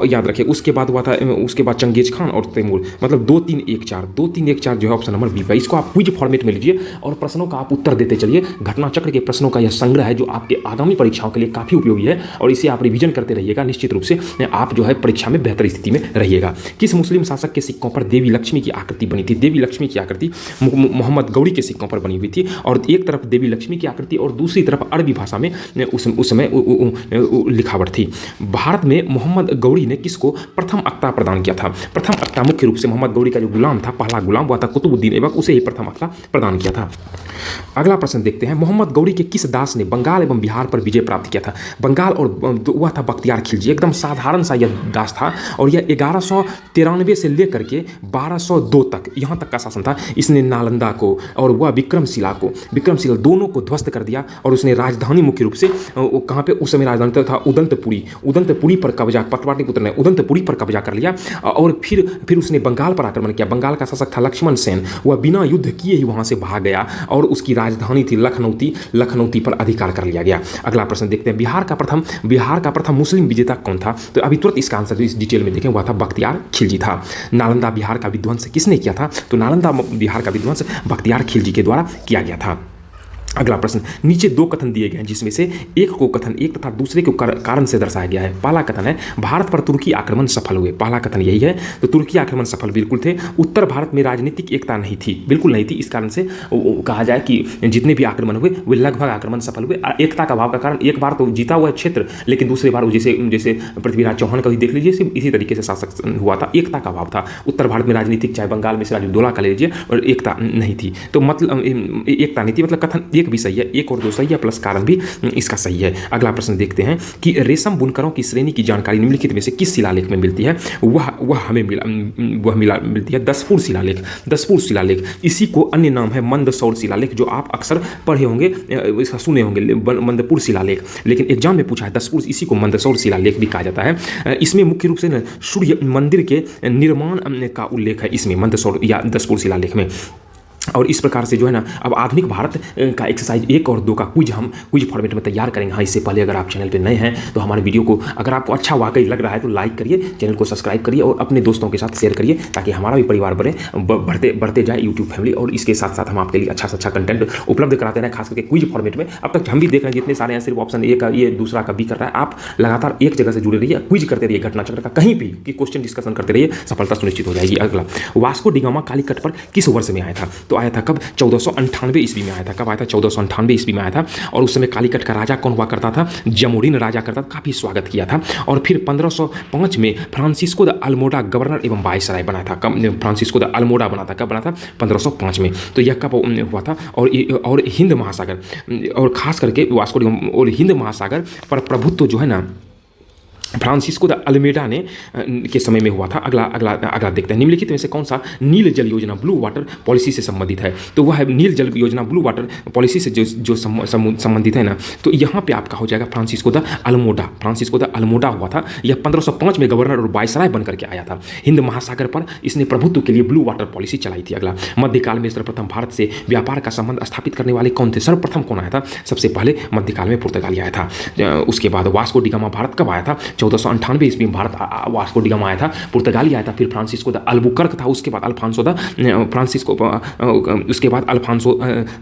याद रखिए। उसके बाद हुआ था, उसके बाद चंगेज खान और तैमूर, मतलब 2-3-1-4 जो है ऑप्शन नंबर बी पर। इसको आप क्विज फॉर्मेट में लीजिए और प्रश्नों का आप उत्तर देते चलिए। घटना चक्र के प्रश्नों का यह संग्रह है जो आपके आगामी परीक्षाओं के लिए काफी उपयोगी है और इसे आप रिवीजन करते रहिएगा। निश्चित रूप से आप जो है परीक्षा में बेहतर स्थिति में रहिएगा। किस मुस्लिम शासक के सिक्कों पर देवी लक्ष्मी की आकृति बनी थी? देवी लक्ष्मी की आकृति मोहम्मद गौरी के सिक्कों पर बनी हुई थी और एक तरफ देवी लक्ष्मी की आकृति और दूसरी तरफ अरबी भाषा में उस समय लिखावट थी। भारत में मोहम्मद गौरी ने किसको प्रथम अख्ता प्रदान किया था? प्रथम अख्ता मुख्य रूप से मोहम्मद गौरी का जो गुलाम था, पहला गुलाम, वह था कुतुबुद्दीन ऐबक, उसे ही प्रथम अख्ता प्रदान किया था। अगला प्रश्न देखते हैं, मोहम्मद गौरी के किस दास ने बंगाल एवं बिहार पर विजय प्राप्त किया था? बंगाल और वह था बख्तियार खिलजी। एकदम साधारण सा यह दास था और यह 1193 से लेकर के 1202 तक यहाँ तक का शासन था। इसने नालंदा को और वह विक्रमशिला दोनों को ध्वस्त कर दिया और उसने राजधानी मुख्य रूप से कहाँ पे उस समय राजधानी था उदंतपुरी पर कब्जा, पाटलिपुत्र ने उदंतपुरी पर कब्जा कर लिया और फिर उसने बंगाल पर आक्रमण किया। बंगाल का शासक था लक्ष्मण सेन, वह बिना युद्ध किए ही वहाँ से भाग गया और उसकी राजधानी थी लखनऊती पर अधिकार कर लिया गया। अगला प्रश्न देखते हैं, बिहार का प्रथम मुस्लिम विजेता कौन था? तो अभी तुरंत इसका आंसर इस डिटेल में देखें, वह था बख्तियार खिलजी था। नालंदा बिहार का विध्वंस किसने किया था? तो नालंदा बिहार का विध्वंस बख्तियार खिलजी के द्वारा किया गया था। अगला प्रश्न, नीचे दो कथन दिए गए हैं जिसमें से एक तथा दूसरे को कारण से दर्शाया गया है। पहला कथन है भारत पर तुर्की आक्रमण सफल हुए। पहला कथन यही है, तो तुर्की आक्रमण सफल बिल्कुल थे। उत्तर भारत में राजनीतिक एकता नहीं थी, बिल्कुल नहीं थी। इस कारण से कहा जाए कि जितने भी आक्रमण हुए वे लगभग आक्रमण सफल हुए। एकता का अभाव का कारण, एक बार तो जीता हुआ क्षेत्र, लेकिन दूसरी बार जैसे पृथ्वीराज चौहान का भी देख लीजिए, इसी तरीके से शासक हुआ था। एकता का अभाव था उत्तर भारत में राजनीतिक, चाहे बंगाल में सिराजुद्दौला का ले लीजिए, और एकता नहीं थी। तो मतलब एकता नहीं थी, मतलब कथन एक भी सही है, एक और दो सही है, प्लस कारण भी इसका सही है। अगला प्रश्न देखते हैं कि रेशम बुनकरों की श्रेणी की जानकारी निम्नलिखित में से किस शिलालेख में मिलती है? वह हमें मिलती है दसपुर शिलालेख। इसी को अन्य नाम है मंदसौर शिलालेख, जो आप अक्सर पढ़े होंगे, इसका सुने होंगे मंदपुर शिलालेख, लेकिन एग्जाम में पूछा है दसपुर, इसी को मंदसौर शिलालेख भी कहा जाता है। इसमें मुख्य रूप से सूर्य मंदिर के निर्माण का उल्लेख है इसमें, मंदसौर या दसपुर शिलालेख में। और इस प्रकार से जो है ना, अब आधुनिक भारत का एक्सरसाइज 1 और 2 का हम क्विज फॉर्मेट में तैयार करेंगे। हाँ, इससे पहले अगर आप चैनल पे नए हैं तो हमारे वीडियो को, अगर आपको अच्छा वाकई लग रहा है तो लाइक करिए, चैनल को सब्सक्राइब करिए और अपने दोस्तों के साथ शेयर करिए, ताकि हमारा भी परिवार बढ़ते जाए यूट्यूब फैमिली। और इसके साथ साथ हम आपके लिए अच्छा से अच्छा कंटेंट उपलब्ध कराते हैं, खास करके क्विज फॉर्मेट में। अब तक हम भी देख रहे हैं जितने सारे हैं, सिर्फ ऑप्शन ए का, ये दूसरा का बी कर रहा है। आप लगातार एक जगह से जुड़े रहिए, क्विज करते रहिए घटना चक्र का, कहीं भी कि क्वेश्चन डिस्कशन करते रहिए, सफलता सुनिश्चित हो जाएगी। अगला, वास्को डिगामा कालीकट पर किस वर्ष में आया था? तो आया था कब? 1498 ईस्वी में आया था। कब आया था? 1498 ईस्वी में आया था। और उस समय कालीकट का राजा कौन हुआ करता था? जमोरिन राजा करता था, काफ़ी स्वागत किया था। और फिर 1505 में फ्रांसिस्को द अल्मोडा गवर्नर एवं वायसराय बना था। कब फ्रांसिस्को द अल्मोडा बना था? कब बना था? 1505 में। तो यह कब हुआ था? और हिंद महासागर, और खास करके वास्को डिगामा और हिंद महासागर पर प्रभुत्व जो है ना, फ्रांसिस्को द अल्मेडा ने के समय में हुआ था। अगला देखते हैं, निम्नलिखित में से कौन सा नील जल योजना ब्लू वाटर पॉलिसी से संबंधित है? तो वह है नील जल योजना ब्लू वाटर पॉलिसी से जो संबंधित है ना, तो यहाँ पे आपका हो जाएगा फ्रांसिस्को द अल्मोडा हुआ था। यह 1505 में गवर्नर और वायसराय बनकर के आया था। हिंद महासागर पर इसने प्रभुत्व के लिए ब्लू वाटर पॉलिसी चलाई थी। अगला, मध्यकाल में सर्वप्रथम भारत से व्यापार का संबंध स्थापित करने वाले कौन थे? सर्वप्रथम कौन आया था? सबसे पहले मध्यकाल में पुर्तगाली आया था। उसके बाद वास्को डिगामा भारत कब आया था? 1498 ईस्वी में भारत वास्को डिगामा आया था, पुर्तगाली आया था। फिर फ्रांसिस्को द अल्बुकर्क था, उसके बाद अल्फांसो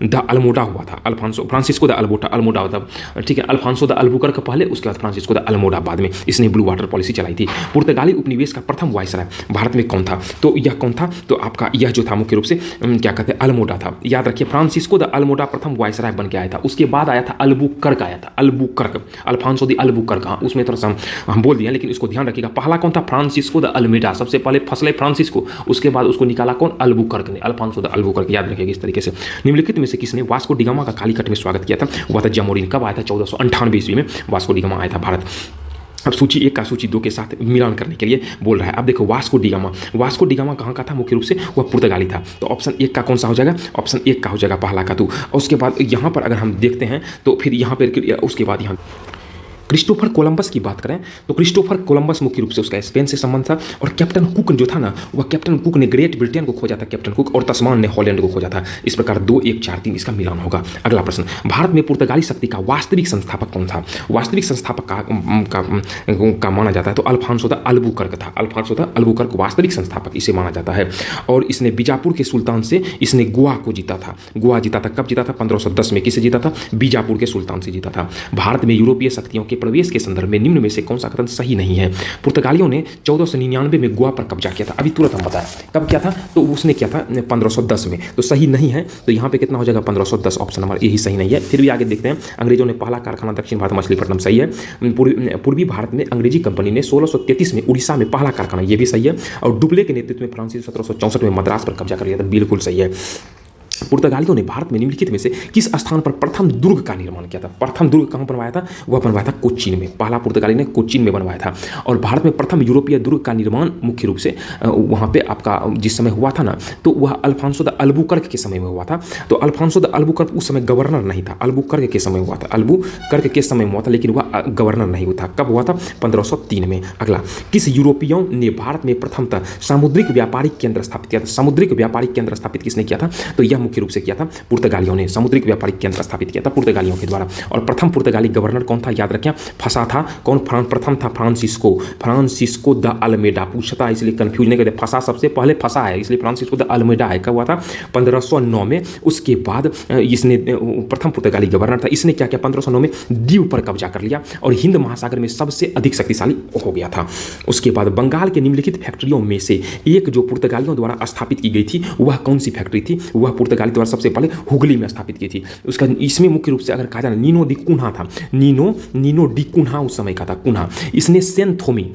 द अल्मोडा हुआ था। फ्रांसिस्को द अल्मोडा हुआ था, ठीक है। अल्फांसो द अल्बुकर्क पहले, उसके बाद फ्रांसिस्को द अल्मोडा बाद में। इसने ब्लू वाटर पॉलिसी चलाई थी। पुर्तगाली उपनिवेश का प्रथम वायसराय भारत में कौन था? तो यह कौन था? तो आपका यह जो था मुख्य रूप से क्या कहते हैं, अल्मोडा था। याद रखिए, फ्रांसिस्को द अल्मोडा प्रथम वायसराय बन के आया था। उसके बाद आया था अल्बुकर्क, अल्फांसो द अल्बुकर्क। हाँ, उसमें थोड़ा सा हम बोल दिया, लेकिन इसको ध्यान रखिएगा। पहला कौन था? Francisco de Almeida. सबसे पहले फसले फ्रांसिस्को, उसके बाद उसको निकाला कौन? अल्बुकर्क ने, अल्फांसो द अल्बुकर्क। याद रखिएगा इस तरीके से। निम्नलिखित में से किसने वास्को डिगामा का कालीकट में स्वागत किया था? वह था जमोरिन। कब आया था? 1498 ईस्वी में वास्को डिगामा आया था भारत। अब सूची 1 का सूची 2 के साथ मिलान करने के लिए बोल रहा है। अब देखो, वास्को डिगामा कहाँ का था? मुख्य रूप से वह पुर्तगाली था। तो ऑप्शन 1 का कौन सा हो जाएगा? ऑप्शन 1 का हो जाएगा पहला का। तो उसके बाद यहाँ पर अगर हम देखते हैं तो फिर यहाँ पर उसके बाद यहाँ क्रिस्टोफर कोलंबस की बात करें तो क्रिस्टोफर कोलंबस मुख्य रूप से उसका स्पेन से संबंध था। और कैप्टन कुक जो था ना, वह कैप्टन कुक ने ग्रेट ब्रिटेन को खोजा था, कैप्टन कुक, और तस्मान ने हॉलैंड को खोजा था। इस प्रकार 2 1 4 3 इसका मिलान होगा। अगला प्रश्न, भारत में पुर्तगाली शक्ति का वास्तविक संस्थापक कौन था? वास्तविक संस्थापक का माना जाता है तो अल्फांसो द अल्बुकर्क था। अल्फांसो द अल्बुकर्क वास्तविक संस्थापक इसे माना जाता है। और इसने बीजापुर के सुल्तान से इसने गोवा को जीता था। गोवा जीता था। कब जीता था? 1510 में। किसे जीता था? बीजापुर के सुल्तान से जीता था। भारत में यूरोपीय शक्तियों के प्रवेश के संदर्भ में निम्न में से कौन सा कथन सही नहीं है? पुर्तगालियों ने 1499 में गोवा पर कब्जा किया था। अभी तुरंत हम बताएं कब किया था? तो उसने किया था 1510 में। तो सही नहीं है। तो यहाँ पे कितना हो जाएगा? 1510। ऑप्शन नंबर ए ही सही नहीं है। फिर भी आगे देखते हैं। अंग्रेजों ने पहला कारखाना दक्षिण भारत मछलीपट्टनम, सही है। पूर्वी भारत में अंग्रेजी कंपनी ने 1633 में उड़ीसा में पहला कारखाना, ये भी सही है। और डुप्ले के नेतृत्व में फ्रांसीसी 1764 में मद्रास पर कब्जा कर लिया था, बिल्कुल सही है। पुर्तगालियों ने भारत में निम्नलिखित में से किस स्थान पर प्रथम दुर्ग का निर्माण किया था? प्रथम दुर्ग कहाँ बनवाया था? वह बनवाया था कोचीन में। पहला पुर्तगाली ने कोचीन में बनवाया था। और भारत में प्रथम यूरोपीय दुर्ग का निर्माण मुख्य रूप से वहाँ पे आपका जिस समय हुआ था ना, तो वह अल्फांसो द अल्बुकर्क के समय में हुआ था। तो अल्फांसो द अल्बुकर्क उस समय गवर्नर नहीं था, अल्बुकर्क के समय हुआ था, अल्बुकर्क के समय में हुआ था, लेकिन वह गवर्नर नहीं हुआ था। कब हुआ था? 1503 में। अगला, किस यूरोपियों ने भारत में प्रथमतः सामुद्रिक व्यापारिक केंद्र स्थापित किया था? सामुद्रिक व्यापारिक केंद्र स्थापित किसने किया था? तो यह मुख्य रूप से किया था पुर्तगालियों ने। सामुद्रिक व्यापारिक केंद्र स्थापित किया था पुर्तगालियों के द्वारा। और प्रथम पुर्तगाली गवर्नर कौन था? याद रखें, फंसा था कौन? प्रथम था फ्रांसिस्को द अल्मेडा। पूछता है इसलिए कंफ्यूज नहीं करते, फंसा सबसे पहले फंसा है इसलिए फ्रांसिस्को द अल्मेडा है। कब हुआ था? 1509 में। उसके बाद इसने प्रथम पुर्तगाली गवर्नर था, इसने क्या किया? 1509 में द्वीप पर कब्जा कर लिया और हिंद महासागर में सबसे अधिक शक्तिशाली हो गया था। उसके बाद बंगाल के निम्नलिखित फैक्ट्रियों में से एक जो पुर्तगालियों द्वारा स्थापित की गई थी वह कौन सी फैक्ट्री थी? वह पुर्तगाली द्वारा सबसे पहले हुगली में स्थापित की थी। उसका इसमें मुख्य रूप से अगर कहा जाए नीनो डी कुन्हा था, नीनो डी कुन्हा उस समय का था, कुन्हा। इसने सेंथोमी,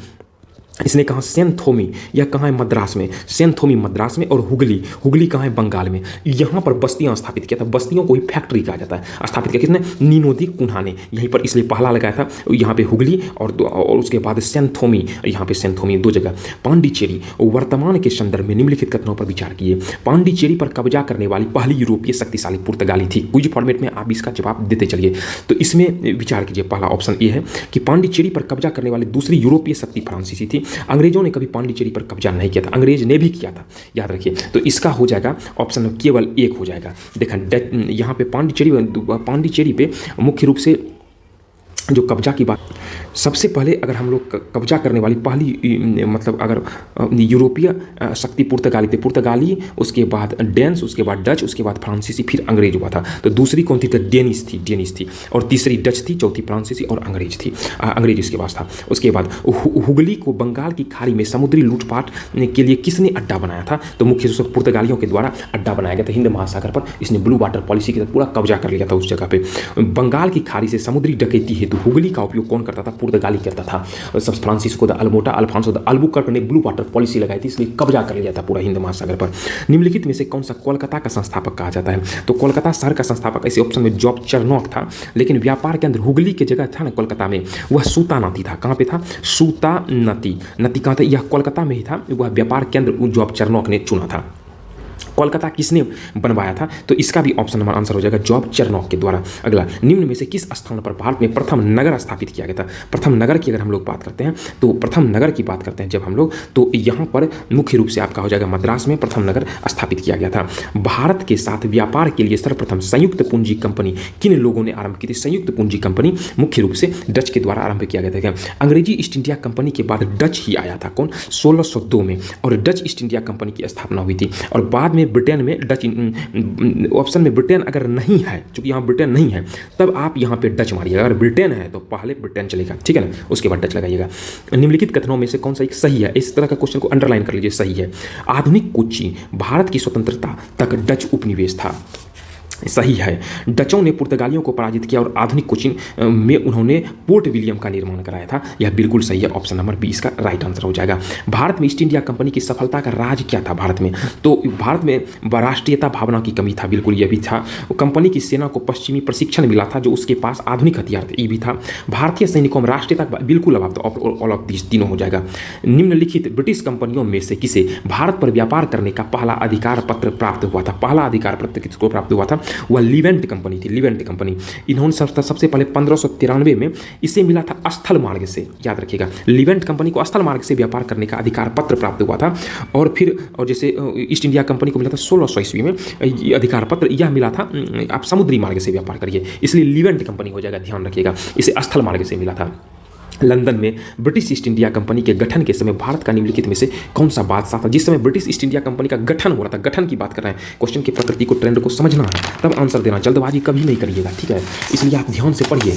इसने कहा सेंथोमी, यह कहाँ है? मद्रास में। सेंथोमी मद्रास में। और हुगली कहाँ है? बंगाल में। यहाँ पर बस्तियाँ स्थापित किया था, बस्तियों को ही फैक्ट्री कहा जाता है। स्थापित किया किसने? नीनो दी कुन्हा ने। यहीं पर इसलिए पहला लगाया था, यहाँ पे हुगली और उसके बाद सेंथोमी, यहाँ पे सेंथोमी, दो जगह। पांडिचेरी, वर्तमान के संदर्भ में निम्नलिखित कथनों पर विचार कीजिए। पांडिचेरी पर कब्जा करने वाली पहली यूरोपीय शक्तिशाली पुर्तगाली थी। क्विज फॉर्मेट में आप इसका जवाब देते चलिए। तो इसमें विचार कीजिए। पहला ऑप्शन ये है कि पांडिचेरी पर कब्जा करने वाली दूसरी यूरोपीय शक्ति फ्रांसीसी थी। अंग्रेजों ने कभी पांडिचेरी पर कब्जा नहीं किया था, अंग्रेज ने भी किया था, याद रखिए। तो इसका हो जाएगा ऑप्शन केवल एक हो जाएगा। देखें यहाँ पे पांडिचेरी पे मुख्य रूप से जो कब्जा की बात, सबसे पहले अगर हम लोग कब्जा करने वाली पहली मतलब अगर यूरोपीय शक्ति पुर्तगाली थे, पुर्तगाली, उसके बाद डेन्स, उसके बाद डच, उसके बाद फ्रांसीसी, फिर अंग्रेज हुआ था। तो दूसरी कौन थी? तो डेनिश थी और तीसरी डच थी, चौथी फ्रांसीसी और अंग्रेज थी, अंग्रेज इसके पास था। उसके बाद हुगली को बंगाल की खाड़ी में समुद्री लूटपाट के लिए किसने अड्डा बनाया था? तो मुख्य रूप से पुर्तगालियों के द्वारा अड्डा बनाया गया था हिंद महासागर पर। इसने ब्लू वाटर पॉलिसी के तहत पूरा कब्जा कर लिया था उस जगह पे। बंगाल की खाड़ी से समुद्री डकैती हेतु हुगली का उपयोग कौन करता था? पुर्तगाली करता था। सब Francisco de Almeida, Afonso de Albuquerque ने ब्लू वाटर पॉलिसी लगाई थी, इसलिए कब्जा कर लिया था पूरा हिंद महासागर पर। निम्नलिखित में से कौन सा कोलकाता का संस्थापक कहा जाता है? तो कोलकाता शहर का संस्थापक ऐसे ऑप्शन में जॉब चरनॉक था, लेकिन व्यापार केंद्र हुगली की जगह था ना कोलकाता में, वह सूतानती था। कहाँ पे था? सूतानती कहाँ था? यह कोलकाता में ही था। वह व्यापार केंद्र जॉब चरनॉक ने चुना था। कोलकाता किसने बनवाया था? तो इसका भी ऑप्शन नंबर आंसर हो जाएगा जॉब चरनॉक के द्वारा। अगला, निम्न में से किस स्थान पर भारत में प्रथम नगर स्थापित किया गया था? प्रथम नगर की अगर हम लोग बात करते हैं, तो प्रथम नगर की बात करते हैं जब हम लोग, तो यहाँ पर मुख्य रूप से आपका हो जाएगा मद्रास में प्रथम नगर स्थापित किया गया था। भारत के साथ व्यापार के लिए सर्वप्रथम संयुक्त पूंजी कंपनी किन लोगों ने आरंभ की थी? संयुक्त पूंजी कंपनी मुख्य रूप से डच के द्वारा आरंभ किया गया था। अंग्रेजी ईस्ट इंडिया कंपनी के बाद डच ही आया था। कौन? 1602 में, और डच ईस्ट इंडिया कंपनी की स्थापना हुई थी। और बाद में ब्रिटेन में डच, ऑप्शन में ब्रिटेन अगर नहीं है, चूंकि यहाँ ब्रिटेन नहीं है, तब आप यहाँ पे डच मारिएगा। अगर ब्रिटेन है तो पहले ब्रिटेन चलेगा, ठीक है ना, उसके बाद डच लगाइएगा। निम्नलिखित कथनों में से कौन सा एक सही है? इस तरह का क्वेश्चन को अंडरलाइन कर लीजिए, सही है। आधुनिक कोच्चि भारत की स्वतंत्रता तक डच उपनिवेश था। सही है। डचों ने पुर्तगालियों को पराजित किया और आधुनिक कोचीन में उन्होंने पोर्ट विलियम का निर्माण कराया था। यह बिल्कुल सही है, ऑप्शन नंबर 20 का राइट आंसर हो जाएगा। भारत में ईस्ट इंडिया कंपनी की सफलता का राज क्या था? भारत में, तो भारत में राष्ट्रीयता भावना की कमी था, बिल्कुल यह भी था। कंपनी की सेना को पश्चिमी प्रशिक्षण मिला था, जो उसके पास आधुनिक हथियार थे, ये भी था। भारतीय सैनिकों में राष्ट्रीयता, बिल्कुल अब तो ऑल ऑफ दिस तीनों हो जाएगा। निम्नलिखित ब्रिटिश कंपनियों में से किसे भारत पर व्यापार करने का पहला अधिकार पत्र प्राप्त हुआ था? पहला अधिकार पत्र किसको प्राप्त हुआ था? वह लिवेंट कंपनी थी, लिवेंट कंपनी। इन्होंने सबसे पहले 1593 में इसे मिला था स्थल मार्ग से, याद रखिएगा, लिवेंट कंपनी को स्थल मार्ग से व्यापार करने का अधिकार पत्र प्राप्त हुआ था। और फिर जैसे ईस्ट इंडिया कंपनी को मिला था 1600 ईस्वी में अधिकार पत्र, यह मिला था आप समुद्री मार्ग से व्यापार करिए, इसलिए लिवेंट कंपनी हो जाएगा, ध्यान रखिएगा, इसे स्थल मार्ग से मिला था। लंदन में ब्रिटिश ईस्ट इंडिया कंपनी के गठन के समय भारत का निम्नलिखित में से कौन सा बादशाह था? जिस समय ब्रिटिश ईस्ट इंडिया कंपनी का गठन हो रहा था, गठन की बात कर रहे हैं, क्वेश्चन की प्रकृति को, ट्रेंड को समझना है, तब आंसर देना, जल्दबाजी कभी नहीं करिएगा, ठीक है, इसलिए आप ध्यान से पढ़िए।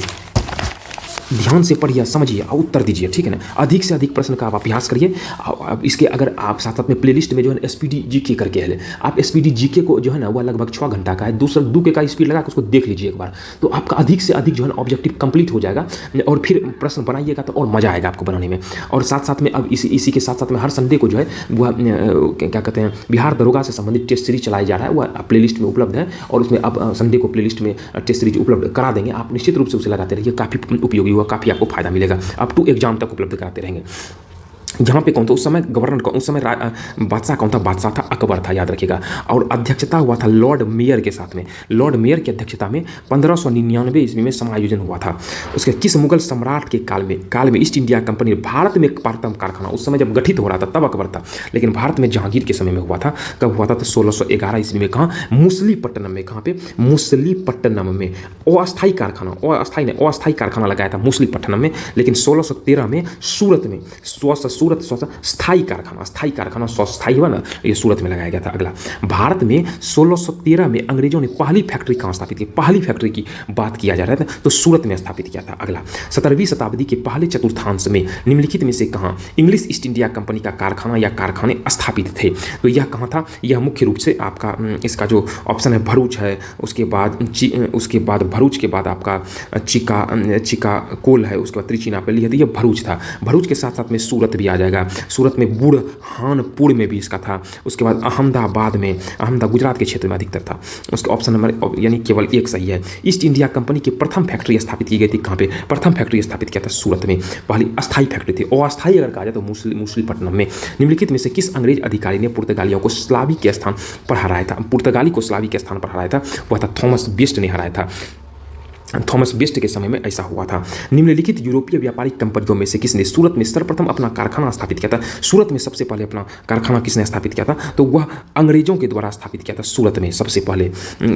ध्यान से पढ़िए, समझिए और उत्तर दीजिए, ठीक है ना। अधिक से अधिक प्रश्न का आप अभ्यास करिए। अब इसके अगर आप साथ साथ में प्लेलिस्ट में जो है एसपीडी जीके करके है, आप एसपीडी जीके को जो है ना, वह लगभग 6 घंटा का है, दूसरा 2 का स्पीड लगा के उसको देख लीजिए एक बार, तो आपका अधिक से अधिक जो है ना ऑब्जेक्टिव कंप्लीट हो जाएगा और फिर प्रश्न बनाइएगा तो और मजा आएगा आपको बनाने में। और साथ साथ में अब इसी के साथ साथ में हर संडे को जो है वह क्या कहते हैं, बिहार दरोगा से संबंधित टेस्ट सीरीज चलाई जा रहा है, वह प्लेलिस्ट में उपलब्ध है और उसमें अब संडे को प्लेलिस्ट में टेस्ट सीरीज उपलब्ध करा देंगे। आप निश्चित रूप से उसे लगाते रहिए, काफ़ी उपयोगी हुआ, काफ़ी आपको फायदा मिलेगा। अप टू एग्जाम तक उपलब्ध कराते रहेंगे। यहाँ पे कौन था उस समय गवर्नर, उस समय बादशाह कौन था, बादशाह था अकबर था, याद रखिएगा। और अध्यक्षता हुआ था लॉर्ड मेयर के साथ में, लॉर्ड मेयर की अध्यक्षता में 1599 ईस्वी में समायोजन हुआ था। उसके किस मुगल सम्राट के काल में ईस्ट इंडिया कंपनी भारत में प्रथम कारखाना, उस समय जब गठित हो रहा था तब अकबर था, लेकिन भारत में जहांगीर के समय में हुआ था। कब हुआ था तो 1611 ईस्वी में। कहाँ, मुसलीपट्टनम में। कहाँ पे, मुसलीपट्टनम में। अस्थायी कारखाना लगाया था मुसलीपट्टनम में, लेकिन 1613 में सूरत में स्थायी कारखाना स्थायी हुआ ना, ये सूरत में लगाया गया था। अगला, भारत में 1613 में अंग्रेजों ने पहली फैक्ट्री कहाँ स्थापित की, पहली फैक्ट्री की बात किया जा रहा था तो सूरत में स्थापित किया था। अगला, 17वीं शताब्दी के पहले चतुर्थांश में निम्नलिखित में से कहाँ इंग्लिश ईस्ट इंडिया कंपनी का कारखाना या कारखाने स्थापित थे, तो यह कहाँ था। यह मुख्य रूप से आपका इसका जो ऑप्शन है भरूच है, उसके बाद भरूच के बाद आपका चिकाकोल है, उसके बाद त्रिचिनापल्ली है, तो यह भरूच था। भरूच के साथ साथ में सूरत भी आ जाएगा। सूरत में बुरहानपुर में भी इसका था। उसके बाद अहमदाबाद में, गुजरात के क्षेत्र में अधिकतर था। उसके ऑप्शन नंबर यानी केवल एक सही है। ईस्ट इंडिया कंपनी की प्रथम फैक्ट्री स्थापित की गई थी कहाँ पे, प्रथम फैक्ट्री स्थापित किया था सूरत में, पहली अस्थायी फैक्ट्री थी। और अस्थायी अगर कहा जाए तो मुसलीपट्टनम में। निम्नलिखित में से किस अंग्रेज अधिकारी ने पुर्तगालियों को स्लावी के स्थान पर हराया था, पुर्तगाली को स्लावी के स्थान पर हराया था, वह था थॉमस बेस्ट ने हराया था। थॉमस बेस्ट के समय में ऐसा हुआ था। निम्नलिखित यूरोपीय व्यापारिक कंपनियों में से किसने सूरत में सर्वप्रथम अपना कारखाना स्थापित किया था, सूरत में सबसे पहले अपना कारखाना किसने स्थापित किया था, तो वह अंग्रेजों के द्वारा स्थापित किया था सूरत में सबसे पहले,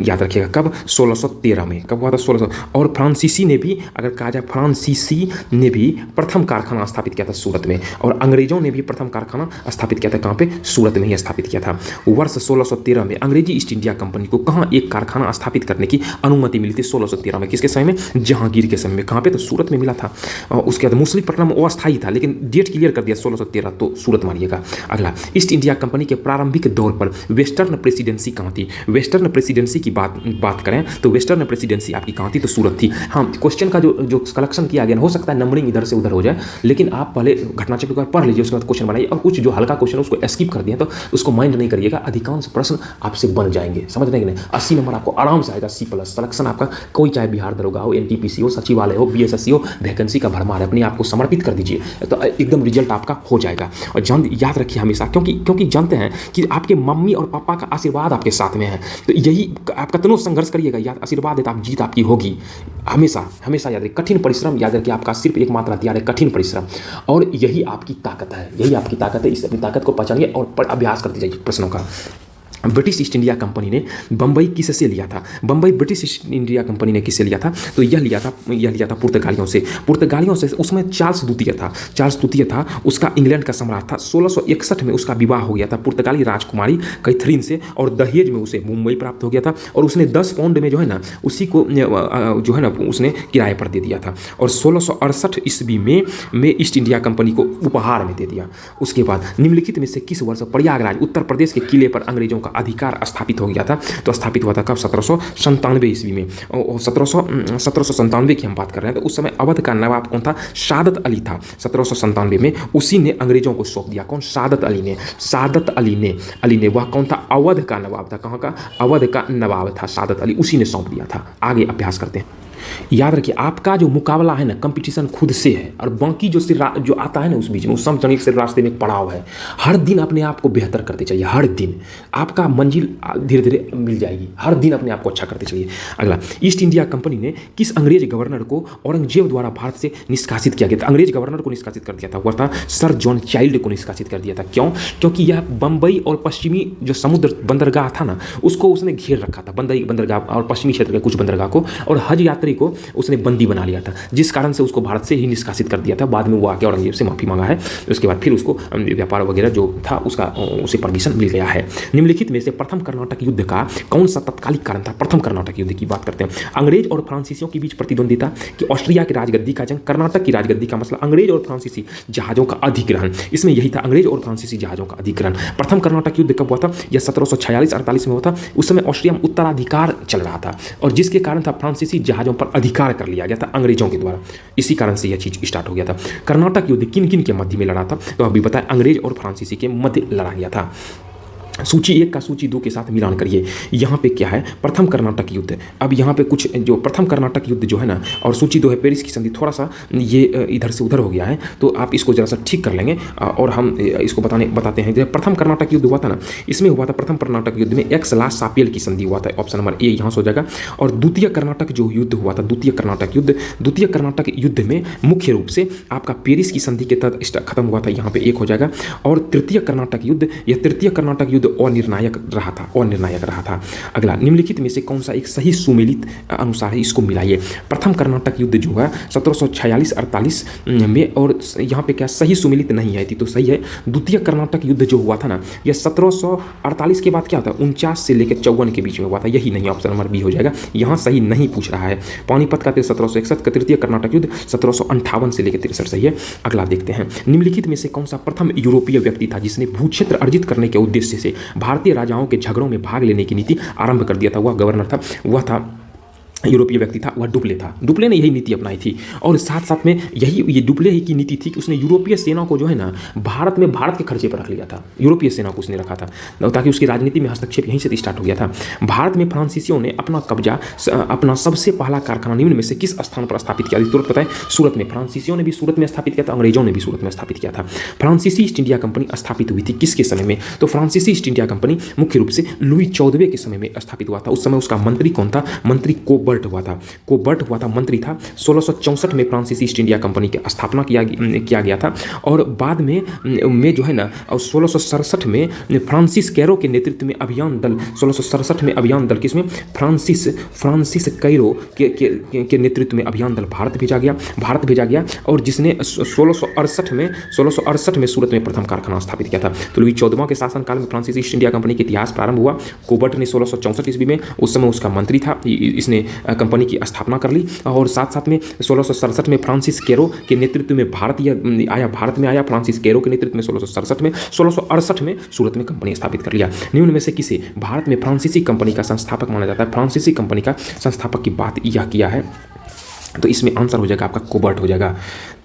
याद रखिएगा। कब, 1613 में। कब हुआ था, 1600। और फ्रांसीसी ने भी, अगर कहा जाए फ्रांसीसी ने भी प्रथम कारखाना स्थापित किया था सूरत में, और अंग्रेजों ने भी प्रथम कारखाना स्थापित किया था कहाँ पे, सूरत में ही स्थापित किया था। वर्ष 1613 में अंग्रेजी ईस्ट इंडिया कंपनी को कहाँ एक कारखाना स्थापित करने की अनुमति मिली थी, 1613 में। किसके समय में, जहांगीर के समय में। कहाँ पे, तो सूरत में मिला था। उसके बाद मुसलीपट्टनम अस्थायी था, लेकिन डेट क्लियर कर दिया 1613, तो सूरत मानिएगा। अगला, ईस्ट इंडिया कंपनी के प्रारंभिक दौर पर वेस्टर्न प्रेसिडेंसी कहाँ थी, वेस्टर्न प्रेसिडेंसी की बात करें तो वेस्टर्न प्रेसिडेंसी आपकी कहाँ थी, तो सूरत थी। हाँ, क्वेश्चन का जो कलेक्शन किया गया हो सकता है नंबरिंग इधर से उधर हो जाए, लेकिन आप पहले घटनाचक्र को पढ़ लीजिए, उसके बाद क्वेश्चन बनाइए। और कुछ जो हल्का क्वेश्चन उसको स्किप कर दिया तो उसको माइंड नहीं करिएगा, अधिकांश प्रश्न आपसे बन जाएंगे, समझ रहे हैं कि नहीं। 80 नंबर आपको आराम से आएगा C+। सिलेक्शन आपका कोई चाहे बिहार दरोगा हो, NTPC हो, सचिवालय हो, BSSC हो, वैकेंसी का भरमार है, अपने आप को समर्पित कर दीजिए तो एकदम रिजल्ट आपका हो जाएगा। और याद रखिए हमेशा, क्योंकि जानते हैं कि आपके मम्मी और पापा का आशीर्वाद आपके साथ में है, तो यही आप कितना संघर्ष करिएगा, याद आशीर्वाद है तो आप जीत आपकी होगी। हमेशा हमेशा याद रखिए, कठिन परिश्रम, याद रखिए आपका सिर्फ एकमात्र हथियार है कठिन परिश्रम, और यही आपकी ताकत है, यही आपकी ताकत है। इस अपनी ताकत को पहचानिए और अभ्यास करते जाइए प्रश्नों का। ब्रिटिश ईस्ट इंडिया कंपनी ने बम्बई किससे लिया था, Bombay British east India company ने किससे लिया था, तो यह लिया था पुर्तगालियों से। उसमें चार्ल्स द्वितीय था, उसका इंग्लैंड का सम्राट था। 1661 में उसका विवाह हो गया था पुर्तगाली राजकुमारी कैथरीन से, और दहेज में उसे मुंबई प्राप्त हो गया था, और उसने 10 पाउंड में जो है ना उसी को जो है ना उसने किराए पर दे दिया था, और 1668 ईस्वी में ईस्ट इंडिया कंपनी को उपहार में दे दिया। उसके बाद निम्नलिखित में से किस वर्ष प्रयागराज उत्तर प्रदेश के किले पर अंग्रेजों का अधिकार स्थापित हो गया था, तो स्थापित हुआ था कब, 1797 ईस्वी में। 1797 की हम बात कर रहे हैं, तो उस समय अवध का नवाब कौन था, सादत अली था। 1797 में उसी ने अंग्रेजों को सौंप दिया, कौन, सादत अली ने वह कौन था, अवध का नवाब था। कहाँ का, अवध का नवाब था सादत अली, उसी ने सौंप दिया था। आगे अभ्यास करते हैं। याद रखिए आपका जो मुकाबला है ना, कंपटीशन खुद से है, और बाकी जो आता है ना उस बीच में, उस समचनिक से रास्ते में एक पड़ाव है। हर दिन अपने आप को बेहतर करते चाहिए, हर दिन आपका मंजिल धीरे धीरे मिल जाएगी, हर दिन अपने आप को अच्छा करते चलिए। अगला, ईस्ट इंडिया कंपनी ने किस अंग्रेज गवर्नर को औरंगजेब द्वारा भारत से निष्कासित किया गया था, अंग्रेज गवर्नर को निष्कासित कर दिया था, वह था सर जॉन चाइल्ड को निष्कासित कर दिया था। क्यों, क्योंकि यह बंबई और पश्चिमी जो समुद्र बंदरगाह था ना, उसको उसने घेर रखा था, बंबई बंदरगाह और पश्चिमी क्षेत्र के कुछ बंदरगाह को, और हज यात्री मंत्री को उसने बंदी बना लिया था, जिस कारण से उसको भारत से ही निष्कासित कर दिया था। बाद में वो आके औरंगजेब से माफ़ी मांगा है, उसके बाद फिर उसको व्यापार वगैरह जो था उसका उसे परमिशन मिल गया है। निम्नलिखित में से प्रथम कर्नाटक युद्ध का कौन सा तत्कालिक कारण था? प्रथम कर्नाटक युद्ध की बात करते हैं। अंग्रेज और फ्रांसीसियों के बीच प्रतिद्वंदिता, कि ऑस्ट्रिया की राजगद्दी का जंग, कर्नाटक की राजगद्दी का मसला, अंग्रेज और फ्रांसीसी जहाज़ों का अधिग्रहण। इसमें यही था, अंग्रेज और फ्रांसीसी जहाज़ों का अधिग्रहण। प्रथम कर्नाटक युद्ध कब हुआ था? यह 1746-48 में हुआ था। उस समय ऑस्ट्रिया में उत्तराधिकार चल रहा था और जिसके कारण था फ्रांसीसी जहाज़ों पर अधिकार कर लिया गया था अंग्रेजों के द्वारा। इसी कारण से यह चीज़ स्टार्ट हो गया था। कर्नाटक युद्ध किन किन के मध्य में लड़ा था? तो अभी बताएं, अंग्रेज और फ्रांसीसी के मध्य लड़ा गया था। सूची 1 का सूची 2 के साथ मिलान करिए। यहाँ पे क्या है? प्रथम कर्नाटक युद्ध। अब यहाँ पे कुछ जो प्रथम कर्नाटक युद्ध जो है ना, और सूची 2 है पेरिस की संधि, थोड़ा सा ये इधर से उधर हो गया है, तो आप इसको जरा सा ठीक कर लेंगे और हम इसको बताते हैं। जब प्रथम कर्नाटक युद्ध हुआ था ना, इसमें हुआ था प्रथम कर्नाटक युद्ध में एक्स-ला-सापियल की संधि हुआ था, ऑप्शन नंबर ए यहाँ से हो जाएगा। और द्वितीय कर्नाटक जो युद्ध हुआ था, द्वितीय कर्नाटक युद्ध में मुख्य रूप से आपका पेरिस की संधि के तहत खत्म हुआ था, यहाँ पे 1 हो जाएगा। और तृतीय कर्नाटक युद्ध, यह तृतीय कर्नाटक युद्ध अनिर्णायक रहा था। अगला, निम्नलिखित में से कौन सा एक सही सुमेलित अनुसार है? इसको मिलाइए। प्रथम कर्नाटक युद्ध जो है 1746-48 में, और यहाँ पे क्या सही सुमेलित नहीं है थी, तो सही है। द्वितीय कर्नाटक युद्ध जो हुआ था ना, यह 1748 के बाद क्या था? 49 से लेकर 54 के बीच में हुआ था, यही नहीं, ऑप्शन नंबर बी हो जाएगा। यहाँ सही नहीं पूछ रहा है। पानीपत का 1761 का, तृतीय कर्नाटक युद्ध 1758 से लेकर 63 सही है। अगला देखते हैं, निम्नलिखित में से कौन सा प्रथम यूरोपीय व्यक्ति था जिसने भूक्षेत्र अर्जित करने के उद्देश्य से भारतीय राजाओं के झगड़ों में भाग लेने की नीति आरंभ कर दिया था? वह गवर्नर था, वह था यूरोपीय व्यक्ति था, वह डुप्ले था। डुप्ले ने यही नीति अपनाई थी और साथ साथ में ये डुप्ले ही की नीति थी कि उसने यूरोपीय सेना को जो है ना भारत के खर्चे पर रख लिया था। यूरोपीय सेना को उसने रखा था ताकि उसकी राजनीति में हस्तक्षेप यहीं से स्टार्ट हो गया था। भारत में फ्रांसीसियों ने अपना कब्जा, अपना सबसे पहला कारखाना निम्न में से किस स्थान पर स्थापित किया? तुरंत पता है, सूरत में। फ्रांसीसियों ने भी सूरत में स्थापित किया था, अंग्रेजों ने भी सूरत में स्थापित किया था। फ्रांसीसी ईस्ट इंडिया कंपनी स्थापित हुई थी किसके समय में? तो फ्रांसीसी ईस्ट इंडिया कंपनी मुख्य रूप से लुई 14वें के समय में स्थापित हुआ था। उस समय उसका मंत्री कौन था? मंत्री कोबर्ट हुआ था, मंत्री था। 1664 में फ्रांसीसी ईस्ट इंडिया कंपनी की स्थापना किया गया था और बाद में जो है ना, और 1667 में फ्रांसिस कैरो के नेतृत्व में अभियान दल, 1667 में अभियान दल किसमें? फ्रांसिस कैरो के नेतृत्व में अभियान दल भारत भेजा गया और जिसने 1668 में सूरत में प्रथम कारखाना स्थापित किया था। तो लुई 14वां के शासनकाल में फ्रांसीसी ईस्ट इंडिया कंपनी का इतिहास प्रारंभ हुआ। कोबर्ट ने 1664 ईस्वी में, उस समय उसका मंत्री था, इसने कंपनी की स्थापना कर ली और साथ साथ में 1667 में फ्रांसिस कैरो के नेतृत्व में भारत में आया। फ्रांसिस कैरो के नेतृत्व में 1667 में, 1668 में सूरत में कंपनी स्थापित कर लिया। निम्न में से किसे भारत में फ्रांसीसी कंपनी का संस्थापक माना जाता है? फ्रांसीसी कंपनी का संस्थापक की बात यह किया है, तो इसमें आंसर हो जाएगा आपका कोबर्ट हो जाएगा।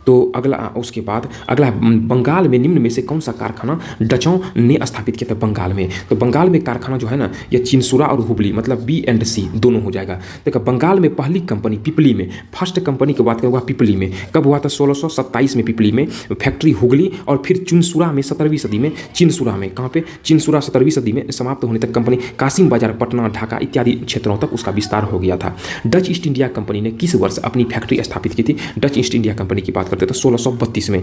तो उसके बाद अगला, बंगाल में निम्न में से कौन सा कारखाना डचों ने स्थापित किया था? बंगाल में, तो बंगाल में कारखाना जो है ना, यह चिनसुरा और हुबली, मतलब B&C दोनों हो जाएगा। देखो, बंगाल में पहली कंपनी पिपली में, फर्स्ट कंपनी की बात करें, पिपली में कब हुआ था? 1627 में पिपली में फैक्ट्री हुगली, और फिर चिनसुरा में 17वीं सदी में, चिनसुरा में कहाँ पे? चिनसुरा 17वीं सदी में समाप्त होने तक कंपनी कासिम बाजार, पटना, ढाका इत्यादि क्षेत्रों तक उसका विस्तार हो गया था। डच ईस्ट इंडिया कंपनी ने किस वर्ष अपनी फैक्ट्री स्थापित की थी? डच ईस्ट इंडिया कंपनी की बात करते तो 1632 में,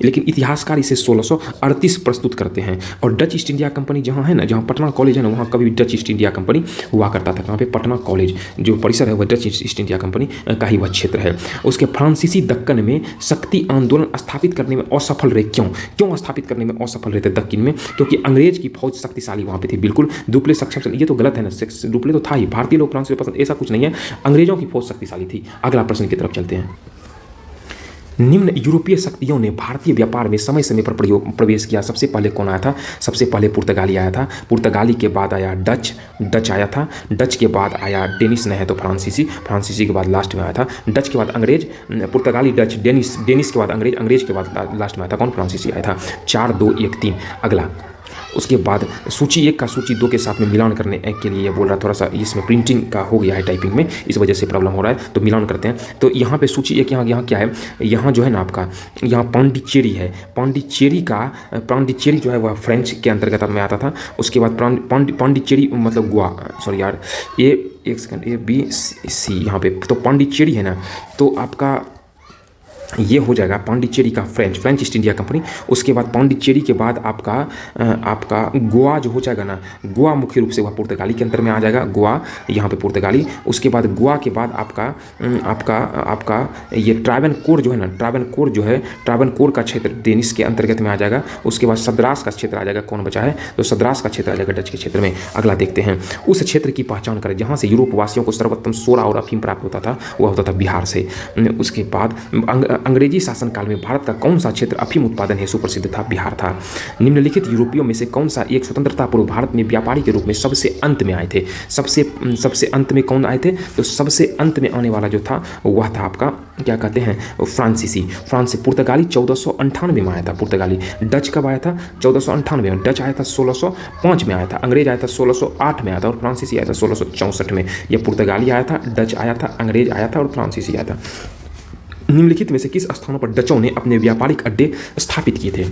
लेकिन इतिहासकार इसे 1638 प्रस्तुत करते हैं। और डच ईस्ट इंडिया कंपनी जहाँ है ना, जहाँ पटना कॉलेज है ना, वहाँ कभी डच ईस्ट इंडिया कंपनी हुआ करता था। कहाँ पे? पटना कॉलेज जो परिसर है वह डच ईस्ट इंडिया कंपनी का ही वह क्षेत्र है। उसके फ्रांसीसी दक्कन में शक्ति आंदोलन स्थापित करने में असफल रहे। क्यों स्थापित करने में असफल रहे थे दक्कन में? क्योंकि अंग्रेज की फौज शक्तिशाली वहाँ पे थी। बिल्कुल दुप्ले सक्षम, ये तो गलत है ना, दुप्ले तो था ही, भारतीय लोग फ्रांस में पसंद, ऐसा कुछ नहीं है, अंग्रेजों की फौज शक्तिशाली थी। अगला प्रश्न की तरफ चलते हैं। निम्न यूरोपीय शक्तियों ने भारतीय व्यापार में समय समय पर प्रवेश किया। सबसे पहले कौन आया था? सबसे पहले पुर्तगाली आया था। पुर्तगाली के बाद आया डच आया था। डच के बाद आया डेनिश नहीं है तो फ्रांसीसी के बाद लास्ट में आया था। डच के बाद अंग्रेज, पुर्तगाली, डच, डेनिश के बाद अंग्रेज, अंग्रेज के बाद लास्ट में आया था कौन? फ्रांसीसी आया था। 4 2 1 3। अगला, उसके बाद सूची 1 का सूची 2 के साथ में मिलान करने के लिए ये बोल रहा है, थोड़ा सा इसमें प्रिंटिंग का हो गया है, टाइपिंग में, इस वजह से प्रॉब्लम हो रहा है, तो मिलान करते हैं। तो यहाँ पे सूची 1, यहाँ क्या है? यहाँ जो है ना आपका, यहाँ पांडिचेरी है। पांडिचेरी जो है वह फ्रेंच के अंतर्गत में आता था। उसके बाद पांडिचेरी मतलब गोवा, सॉरी यार, एक सेकंड, A B C यहाँ पे, तो पांडिचेरी है ना, तो आपका ये हो जाएगा पांडिचेरी का फ्रेंच ईस्ट इंडिया कंपनी। उसके बाद पांडिचेरी के बाद आपका गोवा जो हो जाएगा ना, गोवा मुख्य रूप से वह पुर्तगाली के अंदर में आ जाएगा, गोवा यहाँ पे पुर्तगाली। उसके बाद गोवा के बाद आपका ये ट्रावेनकोर जो है ना, ट्रावेनकोर का क्षेत्र डेनिश के अंतर्गत में आ जाएगा। उसके बाद सद्रास का क्षेत्र आ जाएगा, कौन बचा है तो सद्रास का क्षेत्र आ जाएगा डच के क्षेत्र में। अगला देखते हैं, उस क्षेत्र की पहचान करें जहाँ से यूरोप वासियों को सर्वोत्तम सोरा और अफीम प्राप्त होता था, वह होता था बिहार से। उसके बाद अंग्रेजी शासनकाल में भारत का कौन सा क्षेत्र अफीम उत्पादन हेतु प्रसिद्ध था, बिहार था। निम्नलिखित यूरोपियों में से कौन सा एक स्वतंत्रता पूर्व भारत में व्यापारी के रूप में सबसे अंत में आए थे, सबसे अंत में कौन आए थे तो सबसे अंत में आने वाला जो था वह था आपका क्या कहते हैं फ्रांस। पुर्तगाली 1498 में आया था पुर्तगाली। डच कब आया था 1498 में, डच आया था 1605 में आया था, अंग्रेज आया था 1608 में आया था और फ्रांसीसी आया था 1664 में। यह पुर्तगाली आया था, डच आया था, अंग्रेज आया था और फ्रांसीसी आया था। निम्नलिखित में से किस स्थानों पर डचों ने अपने व्यापारिक अड्डे स्थापित किए थे,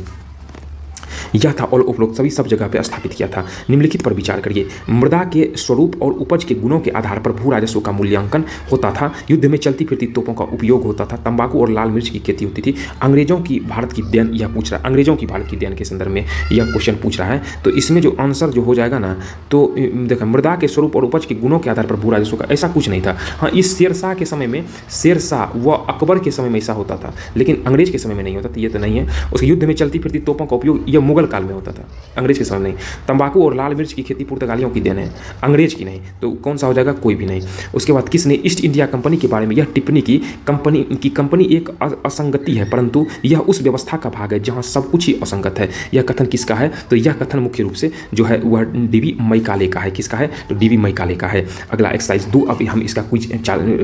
यह था और उपरोक्त सभी सब जगह पर स्थापित किया था। निम्नलिखित पर विचार करिए। मृदा के स्वरूप और उपज के गुणों के आधार पर भू राजस्व का मूल्यांकन होता था। युद्ध में चलती फिरती तोपों का उपयोग होता था। तंबाकू और लाल मिर्च की खेती होती थी। अंग्रेजों की भारत की देन, यह पूछ रहा है अंग्रेजों की भारत की देन के संदर्भ में यह क्वेश्चन पूछ रहा है। तो इसमें जो आंसर जो हो जाएगा ना, तो देखो मृदा के स्वरूप और उपज के गुणों के आधार पर भू राजस्व का, ऐसा कुछ नहीं था। हाँ, इस शेरशाह के समय में, शेरशाह व अकबर के समय में ऐसा होता था, लेकिन अंग्रेज के समय में नहीं होता था, ये तो नहीं है। उसके युद्ध में चलती फिरती तोपों का उपयोग यह मुगल काल में होता था, अंग्रेज के समय नहीं। तंबाकू और लाल मिर्च की खेती पुर्तगालियों की देन है, अंग्रेज की नहीं। तो कौन सा हो जाएगा, कोई भी नहीं। उसके बाद किसने ईस्ट इंडिया कंपनी के बारे में यह टिप्पणी की, कंपनी एक असंगति है परंतु यह उस व्यवस्था का भाग है जहां सब कुछ ही असंगत है। यह कथन किसका है तो यह कथन मुख्य रूप से जो है वह डीवी मैकाले का है। किसका है तो डीवी मैकाले का है। अगला एक्सरसाइज 2, अभी हम इसका क्विज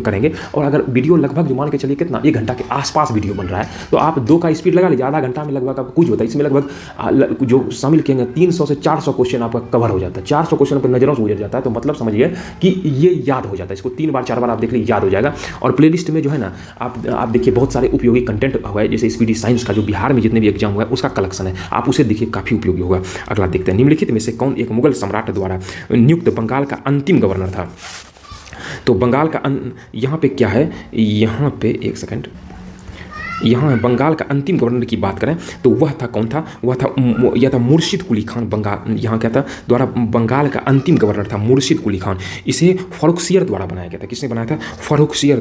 करेंगे। और अगर वीडियो लगभग मान के चलिए कितना 1 घंटा के आसपास वीडियो बन रहा है, तो आप 2 का स्पीड लगा लीजिए, आधा घंटा में लगभग आपको क्विज होता है। इसमें लगभग जो शामिल किए 300 से 400 क्वेश्चन आपका कवर हो जाता है। 400 क्वेश्चन पर नजरों से गुजर जाता है, तो मतलब समझिए कि ये याद हो जाता है। इसको 3 बार 4 बार आप देख लीजिए, याद हो जाएगा। और प्लेलिस्ट में जो है ना, आप देखिए बहुत सारे उपयोगी कंटेंट हुआ है, जैसे स्पीडी साइंस का जो बिहार में जितने भी एग्जाम हुआ है उसका कलेक्शन है, आप उसे देखिए, काफी उपयोगी होगा। अगला देखते हैं, निम्नलिखित में से कौन एक मुगल सम्राट द्वारा नियुक्त बंगाल का अंतिम गवर्नर था। तो बंगाल का यहाँ पे क्या है, यहाँ पे एक सेकंड, यहाँ बंगाल का अंतिम गवर्नर की बात करें तो वह था, कौन था, वह था, यह था मुर्शिद कुली खान। बंगाल यहाँ क्या था द्वारा बंगाल का अंतिम गवर्नर था मुर्शिद कुली खान। इसे फर्रुखसियर द्वारा बनाया गया था। किसने बनाया था, फर्रुखसियर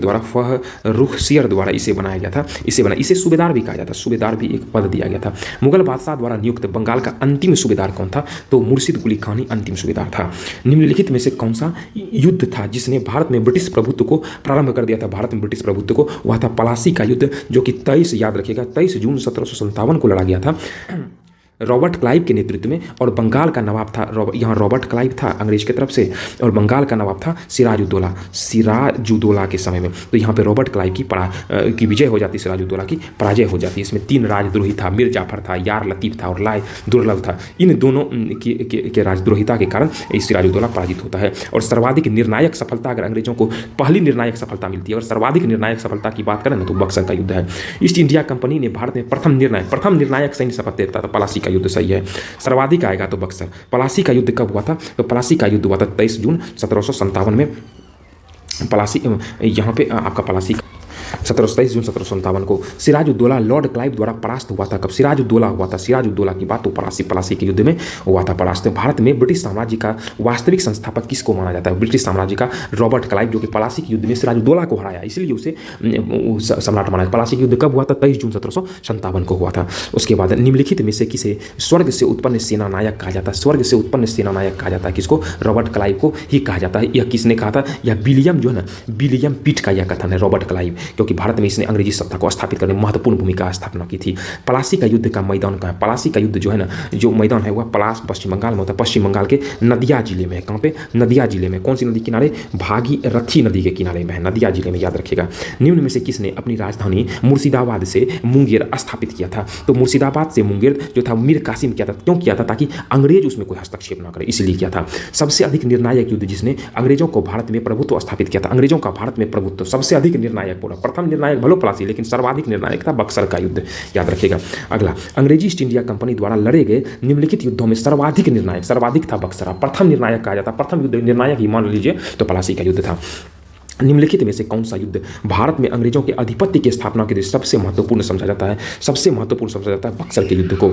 द्वारा इसे बनाया गया था। इसे सूबेदार भी कहा जाता, सूबेदार भी एक पद दिया गया था। मुगल बादशाह द्वारा नियुक्त बंगाल का अंतिम सूबेदार कौन था तो मुर्शिद कुली खान ही अंतिम सूबेदार था। निम्नलिखित में से कौन सा युद्ध था जिसने भारत में ब्रिटिश प्रभुत्व को प्रारंभ कर दिया था, भारत में ब्रिटिश प्रभुत्व को, वह था प्लासी का युद्ध, जो कि 23 याद रखिएगा 23 जून 1757 को लड़ा गया था रॉबर्ट क्लाइव के नेतृत्व में। और बंगाल का नवाब था, यहाँ रॉबर्ट क्लाइव था अंग्रेज की तरफ से, और बंगाल का नवाब था सिराजुद्दौला के समय में। तो यहाँ पे रॉबर्ट क्लाइव की विजय हो जाती, सिराजुद्दौला की पराजय हो जाती। इसमें 3 राजद्रोही था, मीर जाफर था, यार लतीफ़ था और लाय दुर्लभ था। इन दोनों के राजद्रोहिता के कारण सिराजुद्दौला पराजित होता है। और सर्वाधिक निर्णायक सफलता, अगर अंग्रेजों को पहली निर्णायक सफलता मिलती है और सर्वाधिक निर्णायक सफलता की बात करें ना तो बक्सर का युद्ध है। ईस्ट इंडिया कंपनी ने भारत में प्रथम निर्णायक सैन्य शपथ देता था, प्लासी का युद्ध सही है। सर्वाधिक आएगा तो बक्सर। प्लासी का युद्ध कब हुआ था तो प्लासी का युद्ध हुआ था 23 जून 1757 में। प्लासी यहाँ पे आपका प्लासी 23 जून 1757 को सिराजुद्दौला लॉर्ड क्लाइव द्वारा परास्त हुआ था। कब सिराजुद्दौला हुआ था, सिराजुद्दौला की बात तो प्लासी के युद्ध में हुआ था परास्त। भारत में ब्रिटिश साम्राज्य का वास्तविक संस्थापक किसको माना जाता है, ब्रिटिश साम्राज्य का रॉबर्ट क्लाइव, जो कि प्लासी के युद्ध में सिराजुद्दौला को हराया, इसलिए उसे सम्राट माना। प्लासी का युद्ध कब हुआ था 23 जून 1757 को हुआ था। उसके बाद निम्नलिखित में से किसे स्वर्ग से उत्पन्न सेना नायक कहा जाता है, स्वर्ग से उत्पन्न सेना नायक कहा जाता है किसको, रॉबर्ट क्लाइव को ही कहा जाता है। यह किसने कहा था, यह विलियम जो है ना, विलियम पिट का यह कथन है, रॉबर्ट क्लाइव, क्योंकि भारत में इसने अंग्रेजी सत्ता को स्थापित करने में महत्वपूर्ण भूमिका स्थापना की थी। प्लासी का युद्ध का मैदान कहाँ है, प्लासी का युद्ध जो है ना, जो मैदान है वह पलास पश्चिम बंगाल में होता है, पश्चिम बंगाल के नदिया जिले में। कहाँ पे, नदिया जिले में। कौन सी नदी किनारे, भागीरथी नदी के किनारे में है, नदिया जिले में, याद रखिएगा। निम्न में से किसने अपनी राजधानी मुर्शिदाबाद से मुंगेर स्थापित किया था तो मुर्शिदाबाद से मुंगेर जो था मीर कासिम किया था। क्यों किया था, ताकि अंग्रेज उसमें कोई हस्तक्षेप ना करे, इसलिए किया था। सबसे अधिक निर्णायक युद्ध जिसने अंग्रेजों को भारत में प्रभुत्व स्थापित किया था, अंग्रेजों का भारत में प्रभुत्व सबसे अधिक निर्णायक पूरा, प्रथम निर्णायक भलो प्लासी, लेकिन सर्वाधिक निर्णायक था बक्सर का युद्ध, याद रखिएगा। अगला, अंग्रेजी ईस्ट इंडिया कंपनी द्वारा लड़े गए निम्नलिखित युद्धों में सर्वाधिक था बक्सर, प्रथम निर्णायक कहा जाता, प्रथम युद्ध निर्णायक ही मान लीजिए तो प्लासी का युद्ध था। निम्नलिखित में से कौन सा युद्ध भारत में अंग्रेजों के आधिपत्य की स्थापना के लिए सबसे महत्वपूर्ण समझा जाता है? सबसे महत्वपूर्ण समझा जाता है बक्सर के युद्ध को।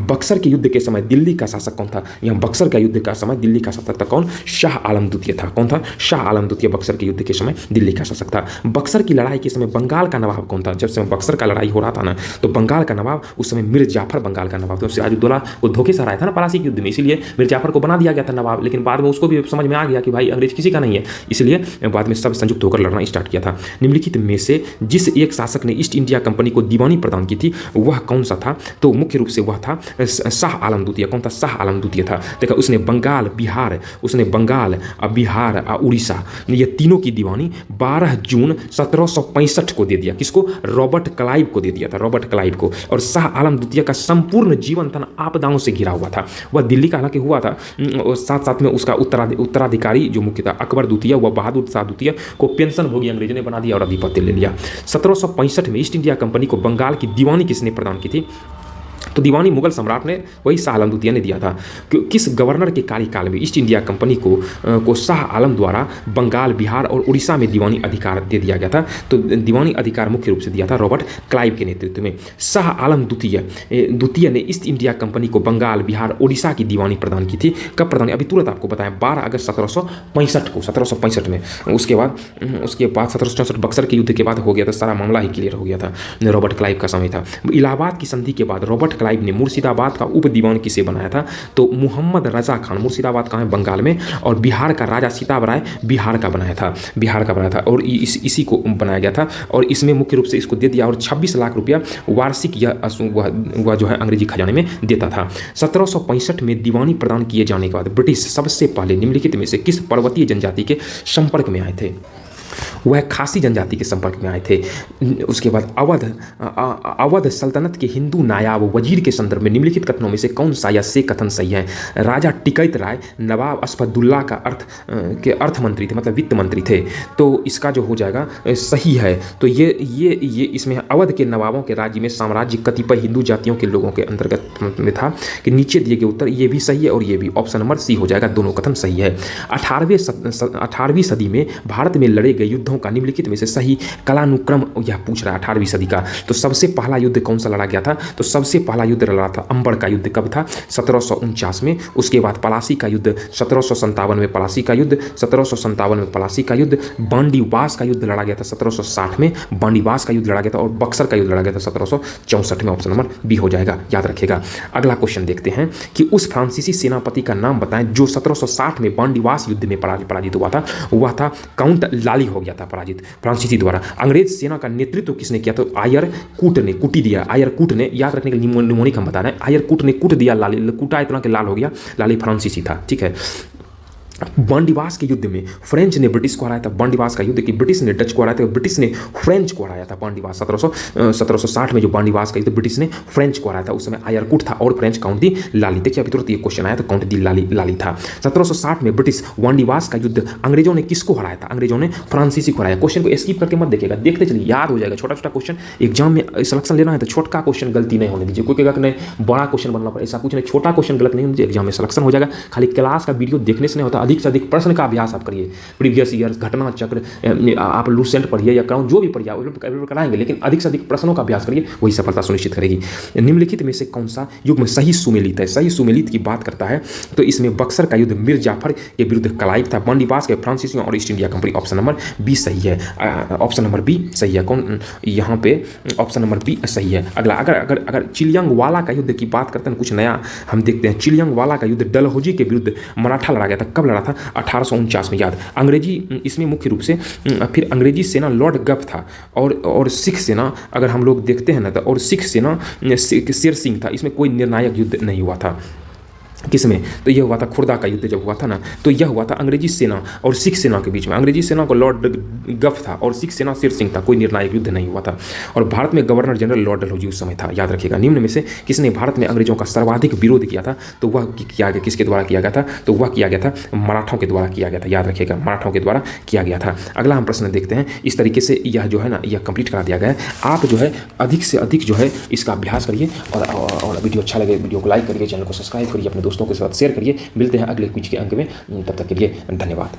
बक्सर के युद्ध के समय दिल्ली का शासक कौन था? यहाँ बक्सर का युद्ध का समय दिल्ली का शासक था कौन? शाह आलम द्वितीय था। कौन था? शाह आलम द्वितीय बक्सर के युद्ध के समय दिल्ली का शासक था। बक्सर की लड़ाई के समय बंगाल का नवाब कौन था? जब समय बक्सर का लड़ाई हो रहा था ना, तो बंगाल का नवाब उस समय मीर जाफर बंगाल का नवाब था। सिराजुद्दौला को धोखे से हराया था ना पलासी के युद्ध में, इसीलिए मीर जाफर को बना दिया गया था नवाब। लेकिन बाद में उसको भी समझ में आ गया कि भाई अंग्रेज किसी का नहीं है, इसलिए बाद में सब संयुक्त होकर लड़ना स्टार्ट किया था। निम्नलिखित में से जिस एक शासक ने ईस्ट इंडिया कंपनी को दीवानी प्रदान की थी वह कौन सा था? तो मुख्य रूप से वह था शाह आलम द्वितीय। कौन था? शाह आलम द्वितीय था। देखा, उसने बंगाल बिहार और उड़ीसा ये तीनों की दीवानी 12 जून 1765 को दे दिया। किसको? रॉबर्ट क्लाइव को दे दिया था, रॉबर्ट क्लाइव को। और शाह आलम द्वितीय का संपूर्ण जीवन था आपदाओं से घिरा हुआ था। वह दिल्ली का हालांकि हुआ था, साथ साथ में उसका उत्तराधिकारी जो मुख्य था अकबर द्वितीय, वह बहादुर शाह द्वितीय को पेंशन भोगी अंग्रेजों ने बना दिया और आधिपत्य ले लिया। 1765 में ईस्ट इंडिया कंपनी को बंगाल की दीवानी किसने प्रदान की थी? तो दीवानी मुगल सम्राट ने वही शाह आलम द्वितीय ने दिया था। किस गवर्नर के कार्यकाल में ईस्ट इंडिया कंपनी को शाह आलम द्वारा बंगाल, बिहार और उड़ीसा में दीवानी अधिकार दे दिया गया था? तो दीवानी अधिकार मुख्य रूप से दिया था रॉबर्ट क्लाइव के नेतृत्व में। शाह आलम द्वितीय ने ईस्ट इंडिया कंपनी को बंगाल, बिहार, उड़ीसा की दीवानी प्रदान की थी। कब प्रदान? अभी तुरंत आपको बताया, 12 अगस्त 1765 को, 1765 में। उसके बाद 1764 बक्सर के युद्ध के बाद हो गया था, सारा मामला ही क्लियर हो गया था। रॉबर्ट क्लाइव का समय था। इलाहाबाद की संधि के बाद रॉबर्ट क्लाइव ने मुर्शिदाबाद का उप दीवान किसे बनाया था? तो मुहम्मद रजा खान। मुर्शिदाबाद कहाँ है? बंगाल में। और बिहार का राजा सीताब राय बिहार का बनाया था और इसी को बनाया गया था। और इसमें मुख्य रूप से इसको दे दिया और 26 लाख रुपया वार्षिक वह जो है अंग्रेजी खजाने में देता था। 1765 में दीवानी प्रदान किए जाने के बाद ब्रिटिश सबसे पहले निम्नलिखित में से किस पर्वतीय जनजाति के संपर्क में आए थे? वह खासी जनजाति के संपर्क में आए थे। उसके बाद अवध सल्तनत के हिंदू नायाब वजीर के संदर्भ में निम्नलिखित कथनों में से कौन सा या से कथन सही है? राजा टिकैत राय नवाब असफदुल्ला का अर्थ मंत्री थे, मतलब वित्त मंत्री थे। तो इसका जो हो जाएगा सही है। तो ये इसमें अवध के नवाबों के राज्य में साम्राज्य कतिपय हिंदू जातियों के लोगों के अंतर्गत में था कि नीचे दिए गए उत्तर ये भी सही है और ये भी, ऑप्शन नंबर सी हो जाएगा, दोनों कथन सही है। 18वीं सदी में भारत में लड़े गए युद्धों का निम्नलिखित में से सही कालानुक्रम यह पूछ रहा है 18वीं सदी का। तो सबसे पहला युद्ध कौन सा लड़ा गया था? तो सबसे पहला युद्ध लड़ा था अंबर का युद्ध। कब था? 1749 में। उसके बाद पलासी का युद्ध 1757 में, पलासी का युद्ध 1757 में, पलासी का युद्ध। बांडीवास का युद्ध लड़ा गया था 1760 में, बांडीवास का युद्ध लड़ा गया था। और बक्सर का युद्ध लड़ा गया था 1764 में, ऑप्शन नंबर बी हो जाएगा, याद रखिएगा। अगला क्वेश्चन देखते हैं कि उस फ्रांसीसी सेनापति का नाम बताएं जो 1760 में बांडीवास युद्ध में पराजित हुआ था। वह था काउंट लाली हो गया था पराजित फ्रांसीसी द्वारा। अंग्रेज सेना का नेतृत्व किसने किया? तो आयर कूट ने, कुटी दिया। आयर कूट ने, याद रखने के लिए निमोनिक हम बता रहे हैं, आयर कूट ने कूट दिया लाली, कूटा इतना कि लाल हो गया। लाली फ्रांसीसी था, ठीक है। बांडीवास के युद्ध में फ्रेंच ने ब्रिटिश को हराया था। बांडीवास का युद्ध की ब्रिटिश ने डच को हराया था, ब्रिटिश ने फ्रेंच को हराया था। बांडीवास 1760 में जो बांडीवास का युद्ध ब्रिटिश ने फ्रेंच को हराया था। उस समय आयरकुट था और फ्रेंच काउंट दी लाली। देखिए अभी तुरंत ये क्वेश्चन आया तो काउंट दी लाली था। 1760 में ब्रिटिश बांडीवास का युद्ध अंग्रेजों ने किसको हराया था? अंग्रेजों ने फ्रांसीसी को हराया। क्वेश्चन को स्किप करके मत देखिएगा, देखते चलिए, याद हो जाएगा। छोटा छोटा क्वेश्चन एग्जाम में सिलेक्शन लेना है तो छोटा क्वेश्चन गलती नहीं होने दीजिए। कोई कहेगा कि नहीं बड़ा क्वेश्चन बनना पड़े, ऐसा कुछ नहीं, छोटा क्वेश्चन गलत नहीं होना चाहिए, एग्जाम में सिलेक्शन हो जाएगा। खाली क्लास का वीडियो देखने से नहीं होता, अधिक से अधिक प्रश्न का अभ्यास आप करिए। प्रीवियस ईयर, घटना चक्र, आप लूसेंट पढ़िए या क्राउन, जो भी पढ़िए कराएंगे, लेकिन अधिक से अधिक प्रश्नों का अभ्यास करिए, वही सफलता सुनिश्चित करेगी। निम्नलिखित में से कौन सा युग में सही सुमेलित है? सही सुमेलित की बात करता है तो इसमें बक्सर का युद्ध मीर जाफर के विरुद्ध क्लाइव था, बांडीवास के फ्रांसीसियों और East India Company. Option number B सही है, ऑप्शन नंबर बी सही है। कौन यहाँ पे ऑप्शन नंबर बी सही है। अगला अगर चिलियांगवाला का युद्ध की बात करते हैं, कुछ नया हम देखते हैं। चिलियांगवाला का युद्ध डलहौजी के विरुद्ध मराठा लड़ा गया था। कब लड़ा था? 1849 में, याद। अंग्रेजी इसमें मुख्य रूप से फिर अंग्रेजी सेना लॉर्ड गफ था और सिख सेना अगर हम लोग देखते हैं ना तो, और सिख सेना शेर सिंह था। इसमें कोई निर्णायक युद्ध नहीं हुआ था। किसमें? तो यह हुआ था खुर्दा का युद्ध जब हुआ था ना, तो यह हुआ था अंग्रेजी सेना और सिख सेना के बीच में। अंग्रेजी सेना को लॉर्ड गफ था और सिख सेना शेर सिंह था, कोई निर्णायक युद्ध नहीं हुआ था। और भारत में गवर्नर जनरल लॉर्ड डलहौजी उस समय था, याद रखिएगा। निम्न में से किसने भारत में अंग्रेजों का सर्वाधिक विरोध किया था? तो वह किया गया, किसके द्वारा किया गया था? तो वह किया गया था मराठों के द्वारा किया गया था, याद रखिएगा, मराठों के द्वारा किया गया था। अगला हम प्रश्न देखते हैं। इस तरीके से यह जो है ना, यह कंप्लीट करा दिया गया है। आप जो है अधिक से अधिक जो है इसका अभ्यास करिए और वीडियो अच्छा लगे वीडियो को लाइक करिए, चैनल को सब्सक्राइब करिए, अपने दोस्तों के साथ शेयर करिए। मिलते हैं अगले क्विज के अंक में, तब तक के लिए धन्यवाद।